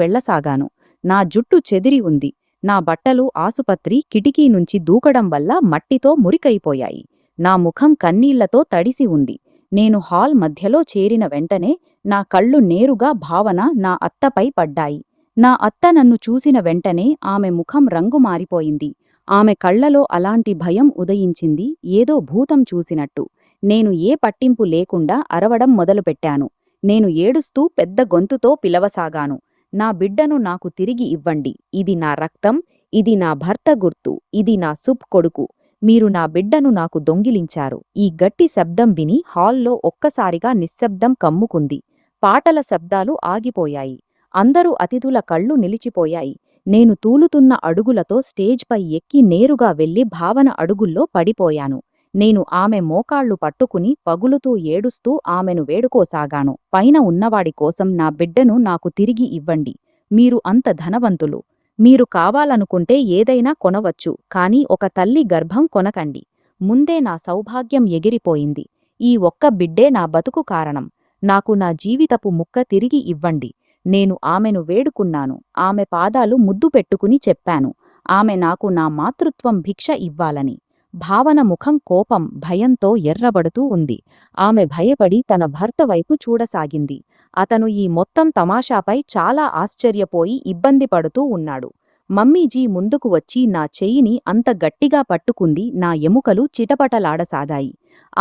వెళ్లసాగాను. నా జుట్టు చెదిరి ఉంది. నా బట్టలు ఆసుపత్రి కిటికీ నుంచి దూకడం వల్ల మట్టితో మురికైపోయాయి. నా ముఖం కన్నీళ్లతో తడిసి ఉంది. నేను హాల్ మధ్యలో చేరిన వెంటనే నా కళ్ళు నేరుగా భావన, నా అత్తపై పడ్డాయి. నా అత్త నన్ను చూసిన వెంటనే ఆమె ముఖం రంగు మారిపోయింది. ఆమె కళ్లలో అలాంటి భయం ఉదయించింది, ఏదో భూతం చూసినట్టు. నేను ఏ పట్టింపు లేకుండా అరవడం మొదలుపెట్టాను. నేను ఏడుస్తూ పెద్ద గొంతుతో పిలవసాగాను. నా బిడ్డను నాకు తిరిగి ఇవ్వండి. ఇది నా రక్తం, ఇది నా భర్త గుర్తు, ఇది నా సుబ్ కొడుకు. మీరు నా బిడ్డను నాకు దొంగిలించారు. ఈ గట్టి శబ్దం విని హాల్లో ఒక్కసారిగా నిశ్శబ్దం కమ్ముకుంది. పాటల శబ్దాలు ఆగిపోయాయి. అందరూ అతిథుల కళ్ళు నిలిచిపోయాయి. నేను తూలుతున్న అడుగులతో స్టేజ్పై ఎక్కి నేరుగా వెళ్లి భావన అడుగుల్లో పడిపోయాను. నేను ఆమె మోకాళ్లు పట్టుకుని పగులుతూ ఏడుస్తూ ఆమెను వేడుకోసాగాను. పైన ఉన్నవాడి కోసం నా బిడ్డను నాకు తిరిగి ఇవ్వండి. మీరు అంత ధనవంతులు. మీరు కావాలనుకుంటే ఏదైనా కొనవచ్చు, కాని ఒక తల్లి గర్భం కొనకండి. ముందే నా సౌభాగ్యం ఎగిరిపోయింది. ఈ ఒక్క బిడ్డే నా బతుకు కారణం. నాకు నా జీవితపు ముక్క తిరిగి ఇవ్వండి. నేను ఆమెను వేడుకున్నాను. ఆమె పాదాలు ముద్దు పెట్టుకుని చెప్పాను, ఆమె నాకు నా మాతృత్వం భిక్ష ఇవ్వాలని. భావన ముఖం కోపం, భయంతో ఎర్రబడుతూ ఉంది. ఆమె భయపడి తన భర్త వైపు చూడసాగింది. అతను ఈ మొత్తం తమాషాపై చాలా ఆశ్చర్యపోయి ఇబ్బంది పడుతూ ఉన్నాడు. మమ్మీజీ ముందుకు వచ్చి నా చెయ్యిని అంత గట్టిగా పట్టుకుంది. నా ఎముకలు చిటపటలాడసాగాయి.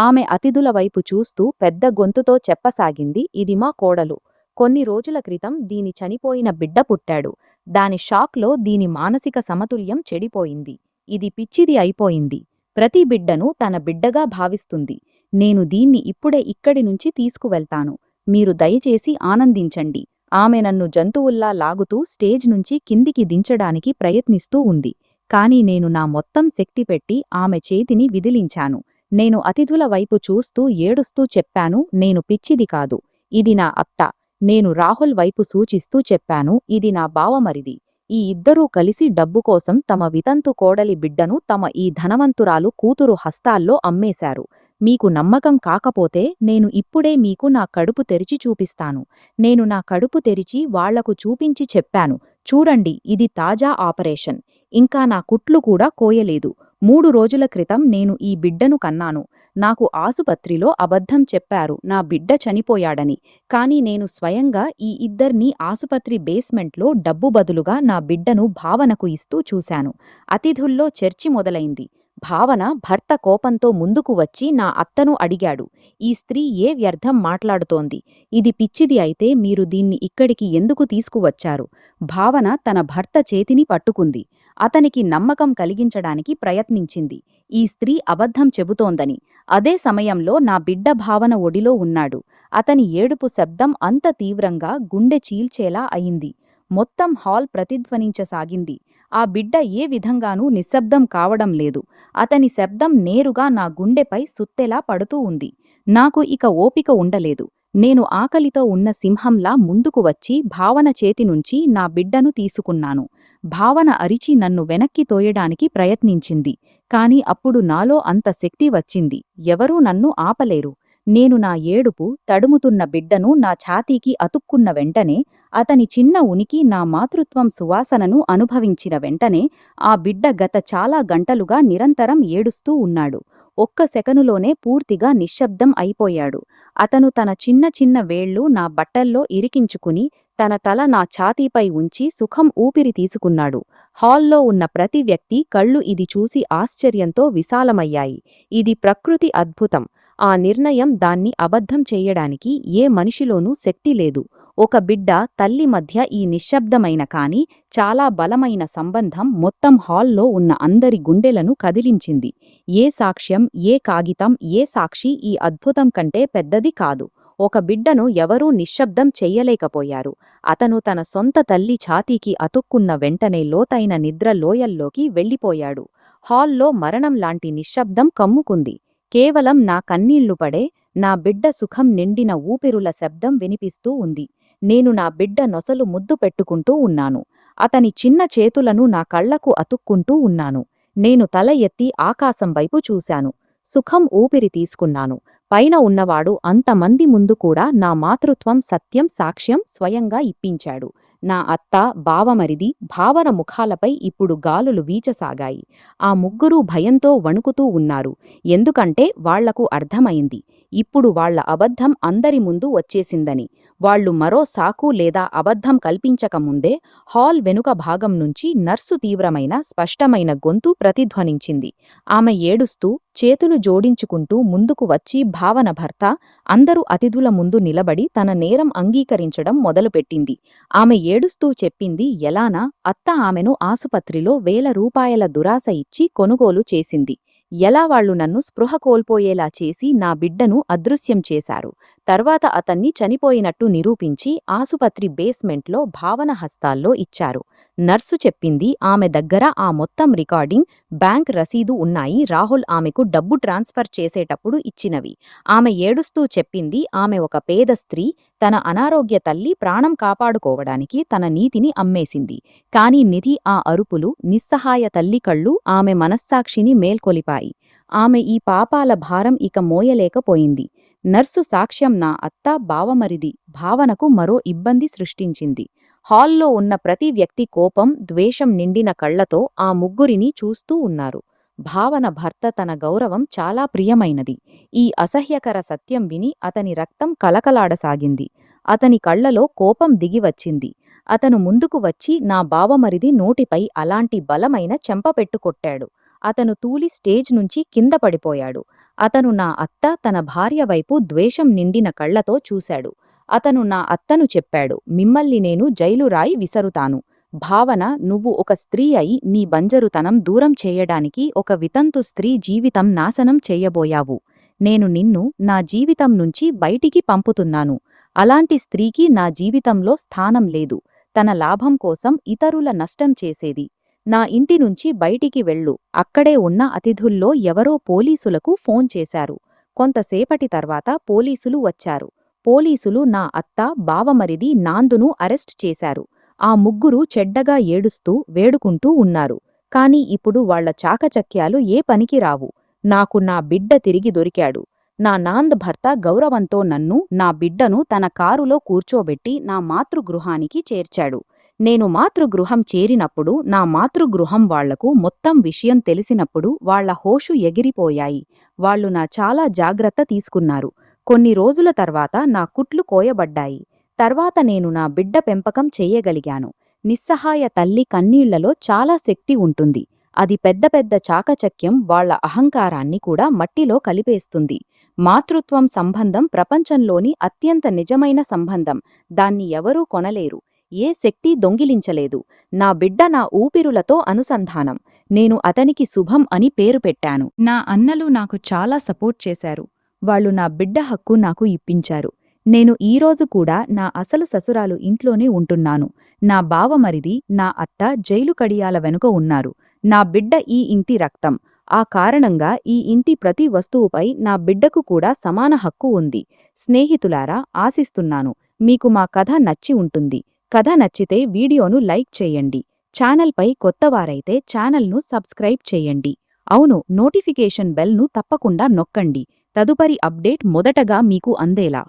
ఆమె అతిథుల వైపు చూస్తూ పెద్ద గొంతుతో చెప్పసాగింది, ఇది మా కోడలు. కొన్ని రోజుల క్రితం దీని చనిపోయిన బిడ్డ పుట్టాడు. దాని షాక్లో దీని మానసిక సమతుల్యం చెడిపోయింది. ఇది పిచ్చిది అయిపోయింది. ప్రతి బిడ్డను తన బిడ్డగా భావిస్తుంది. నేను దీన్ని ఇప్పుడే ఇక్కడి నుంచి తీసుకువెళ్తాను. మీరు దయచేసి ఆనందించండి. ఆమె నన్ను జంతువుల్లా లాగుతూ స్టేజ్ నుంచి కిందికి దించడానికి ప్రయత్నిస్తూ ఉంది. కాని నేను నా మొత్తం శక్తి పెట్టి ఆమె చేతిని విదిలించాను. నేను అతిథుల వైపు చూస్తూ ఏడుస్తూ చెప్పాను, నేను పిచ్చిది కాదు. ఇది నా అత్త. నేను రాహుల్ వైపు సూచిస్తూ చెప్పాను, ఇది నా బావమరిది. ఈ ఇద్దరూ కలిసి డబ్బు కోసం తమ వితంతు కోడలి బిడ్డను తమ ఈ ధనవంతురాలు కూతురు హస్తాల్లో అమ్మేశారు. మీకు నమ్మకం కాకపోతే నేను ఇప్పుడే మీకు నా కడుపు తెరిచి చూపిస్తాను. నేను నా కడుపు తెరిచి వాళ్లకు చూపించి చెప్పాను, చూడండి, ఇది తాజా ఆపరేషన్. ఇంకా నా కుట్లు కూడా కోయలేదు. 3 రోజుల క్రితం నేను ఈ బిడ్డను కన్నాను. నాకు ఆసుపత్రిలో అబద్ధం చెప్పారు, నా బిడ్డ చనిపోయాడని. కాని నేను స్వయంగా ఈ ఇద్దర్నీ ఆసుపత్రి బేస్మెంట్లో డబ్బు బదులుగా నా బిడ్డను భావనకు ఇస్తూ చూశాను. అతిథుల్లో చర్చి మొదలైంది. భావన భర్త కోపంతో ముందుకు వచ్చి నా అత్తను అడిగాడు, ఈ స్త్రీ ఏ వ్యర్థం మాట్లాడుతోంది? ఇది పిచ్చిది అయితే మీరు దీన్ని ఇక్కడికి ఎందుకు తీసుకువచ్చారు? భావన తన భర్త చేతిని పట్టుకుంది. అతనికి నమ్మకం కలిగించడానికి ప్రయత్నించింది. ఈ స్త్రీ అబద్ధం చెబుతోందని. అదే సమయంలో నా బిడ్డ భావన ఒడిలో ఉన్నాడు. అతని ఏడుపు శబ్దం అంత తీవ్రంగా గుండె చీల్చేలా అయింది. మొత్తం హాల్ ప్రతిధ్వనించసాగింది. ఆ బిడ్డ ఏ విధంగానూ నిశ్శబ్దం కావడం లేదు. అతని శబ్దం నేరుగా నా గుండెపై సుత్తెలా పడుతూ ఉంది. నాకు ఇక ఓపిక ఉండలేదు. నేను ఆకలితో ఉన్న సింహంలా ముందుకు వచ్చి భావన చేతినుంచి నా బిడ్డను తీసుకున్నాను. భావన అరిచి నన్ను వెనక్కి తోయడానికి ప్రయత్నించింది. కాని అప్పుడు నాలో అంత శక్తి వచ్చింది, ఎవరూ నన్ను ఆపలేరు. నేను నా ఏడుపు తడుముతున్న బిడ్డను నా ఛాతీకి అతుక్కున్న వెంటనే, అతని చిన్న ఉనికి నా మాతృత్వం సువాసనను అనుభవించిన వెంటనే, ఆ బిడ్డ గత చాలా గంటలుగా నిరంతరం ఏడుస్తూ ఉన్నాడు. ఒక్క సెకనులోనే పూర్తిగా నిశ్శబ్దం అయిపోయాడు. అతను తన చిన్న చిన్న వేళ్లు నా బట్టల్లో ఇరికించుకుని, తన తల నా ఛాతీపై ఉంచి సుఖం ఊపిరి తీసుకున్నాడు. హాల్లో ఉన్న ప్రతి వ్యక్తి కళ్ళు ఇది చూసి ఆశ్చర్యంతో విశాలమయ్యాయి. ఇది ప్రకృతి అద్భుతం. ఆ నిర్ణయం దాన్ని అబద్ధం చెయ్యడానికి ఏ మనిషిలోనూ శక్తి లేదు. ఒక బిడ్డ, తల్లి మధ్య ఈ నిశ్శబ్దమైన కాని చాలా బలమైన సంబంధం మొత్తం హాల్లో ఉన్న అందరి గుండెలను కదిలించింది. ఏ సాక్ష్యం, ఏ కాగితం, ఏ సాక్షి ఈ అద్భుతం కంటే పెద్దది కాదు. ఒక బిడ్డను ఎవరూ నిశ్శబ్దం చెయ్యలేకపోయారు. అతను తన సొంత తల్లి ఛాతీకి అతుక్కున్న వెంటనే లోతైన నిద్ర లోయల్లోకి వెళ్ళిపోయాడు. హాల్లో మరణంలాంటి నిశ్శబ్దం కమ్ముకుంది. కేవలం నా కన్నీళ్లు పడే, నా బిడ్డ సుఖం నిండిన ఊపిరుల శబ్దం వినిపిస్తూ ఉంది. నేను నా బిడ్డ నొసలు ముద్దు పెట్టుకుంటూ ఉన్నాను. అతని చిన్న చేతులను నా కళ్లకు అతుక్కుంటూ ఉన్నాను. నేను తల ఎత్తి ఆకాశం వైపు చూశాను. సుఖం ఊపిరి తీసుకున్నాను. పైన ఉన్నవాడు అంతమంది ముందు కూడా నా మాతృత్వం సత్యం సాక్ష్యం స్వయంగా ఇప్పించాడు. నా అత్త, బావమరిది, భావన ముఖాలపై ఇప్పుడు గాలులు వీచసాగాయి. ఆ ముగ్గురూ భయంతో వణుకుతూ ఉన్నారు. ఎందుకంటే వాళ్లకు అర్థమైంది, ఇప్పుడు వాళ్ల అబద్ధం అందరి ముందు వచ్చేసిందని. వాళ్లు మరో సాకు లేదా అబద్ధం కల్పించకముందే హాల్ వెనుక భాగం నుంచి నర్సు తీవ్రమైన స్పష్టమైన గొంతు ప్రతిధ్వనించింది. ఆమె ఏడుస్తూ, చేతులు జోడించుకుంటూ ముందుకు వచ్చి భావన భర్త, అందరూ అతిథుల ముందు నిలబడి తన నేరం అంగీకరించడం మొదలుపెట్టింది. ఆమె ఏడుస్తూ చెప్పింది ఎలానా అత్త ఆమెను ఆసుపత్రిలో ₹1000 దురాశ ఇచ్చి కొనుగోలు చేసింది. ఎలా వాళ్లు నన్ను స్పృహ కోల్పోయేలా చేసి నా బిడ్డను అదృశ్యం చేశారు. తర్వాత అతన్ని చనిపోయినట్టు నిరూపించి ఆసుపత్రి బేస్మెంట్లో భావన హస్తాల్లో ఇచ్చారు. నర్సు చెప్పింది ఆమె దగ్గర ఆ మొత్తం రికార్డింగ్, బ్యాంక్ రసీదు ఉన్నాయి. రాహుల్ ఆమెకు డబ్బు ట్రాన్స్ఫర్ చేసేటప్పుడు ఇచ్చినవి. ఆమె ఏడుస్తూ చెప్పింది ఆమె ఒక పేద స్త్రీ, తన అనారోగ్య తల్లి ప్రాణం కాపాడుకోవడానికి తన నీతిని అమ్మేసింది. కాని నిధి ఆ అరుపులు, నిస్సహాయ తల్లి కళ్ళు ఆమె మనస్సాక్షిని మేల్కొలిపాయి. ఆమె ఈ పాపాల భారం ఇక మోయలేకపోయింది. నర్సు సాక్ష్యం నా అత్త, బావమరిది, భావనకు మరో ఇబ్బంది సృష్టించింది. హాల్లో ఉన్న ప్రతి వ్యక్తి కోపం, ద్వేషం నిండిన కళ్లతో ఆ ముగ్గురిని చూస్తూ ఉన్నారు. భావన భర్త తన గౌరవం చాలా ప్రియమైనది. ఈ అసహ్యకర సత్యం విని అతని రక్తం కలకలాడసాగింది. అతని కళ్లలో కోపం దిగివచ్చింది. అతను ముందుకు వచ్చి నా బావమరిది నోటిపై అలాంటి బలమైన చెంపపెట్టుకొట్టాడు. అతను తూలి స్టేజ్ నుంచి కింద పడిపోయాడు. అతను నా అత్త, తన భార్య వైపు ద్వేషం నిండిన కళ్లతో చూశాడు. అతను నా అత్తను చెప్పాడు, మిమ్మల్ని నేను జైలు రాయి విసరుతాను. భావన, నువ్వు ఒక స్త్రీ అయి నీ బంజరుతనం దూరం చేయడానికి ఒక వితంతు స్త్రీ జీవితం నాశనం చెయ్యబోయావు. నేను నిన్ను నా జీవితం నుంచి బయటికి పంపుతున్నాను. అలాంటి స్త్రీకి నా జీవితంలో స్థానం లేదు. తన లాభం కోసం ఇతరుల నష్టం చేసేది. నా ఇంటి నుంచి బయటికి వెళ్ళు. అక్కడే ఉన్న అతిథుల్లో ఎవరో పోలీసులకు ఫోన్ చేశారు. కొంతసేపటి తర్వాత పోలీసులు వచ్చారు. పోలీసులు నా అత్త, బావమరిది నాందును అరెస్ట్ చేశారు. ఆ ముగ్గురు చెడ్డగా ఏడుస్తూ, వేడుకుంటూ ఉన్నారు. కాని ఇప్పుడు వాళ్ల చాకచక్యాలు ఏ పనికి రావు. నాకు నా బిడ్డ తిరిగి దొరికాడు. నా నాంద్ భర్త గౌరవంతో నన్ను, నా బిడ్డను తన కారులో కూర్చోబెట్టి నా మాతృగృహానికి చేర్చాడు. నేను మాతృగృహం చేరినప్పుడు, నా మాతృగృహం వాళ్లకు మొత్తం విషయం తెలిసినప్పుడు వాళ్ల హోషు ఎగిరిపోయాయి. వాళ్లు నా చాలా జాగ్రత్త తీసుకున్నారు. కొన్ని రోజుల తర్వాత నా కుట్లు కోయబడ్డాయి. తర్వాత నేను నా బిడ్డ పెంపకం చెయ్యగలిగాను. నిస్సహాయ తల్లి కన్నీళ్లలో చాలా శక్తి ఉంటుంది. అది పెద్ద పెద్ద చాకచక్యం వాళ్ల అహంకారాన్ని కూడా మట్టిలో కలిపేస్తుంది. మాతృత్వం సంబంధం ప్రపంచంలోని అత్యంత నిజమైన సంబంధం. దాన్ని ఎవరూ కొనలేరు. ఏ శక్తి దొంగిలించలేదు. నా బిడ్డ నా ఊపిరులతో అనుసంధానం. నేను అతనికి శుభం అని పేరు పెట్టాను. నా అన్నలు నాకు చాలా సపోర్ట్ చేశారు. వాళ్లు నా బిడ్డ హక్కు నాకు ఇప్పించారు. నేను ఈరోజు కూడా నా అసలు ససురాలు ఇంట్లోనే ఉంటున్నాను. నా బావమరిది, నా అత్త జైలు కడియాల వెనుక ఉన్నారు. నా బిడ్డ ఈ ఇంటి రక్తం. ఆ కారణంగా ఈ ఇంటి ప్రతి వస్తువుపై నా బిడ్డకు కూడా సమాన హక్కు ఉంది. స్నేహితులారా, ఆశిస్తున్నాను మీకు మా కథ నచ్చి ఉంటుంది. కథ నచ్చితే వీడియోను లైక్ చేయండి. ఛానల్పై కొత్తవారైతే ఛానల్ను సబ్స్క్రైబ్ చేయండి. అవును, నోటిఫికేషన్ బెల్ను తప్పకుండా నొక్కండి. తదుపరి అప్డేట్ మొదటగా మీకు అందేలా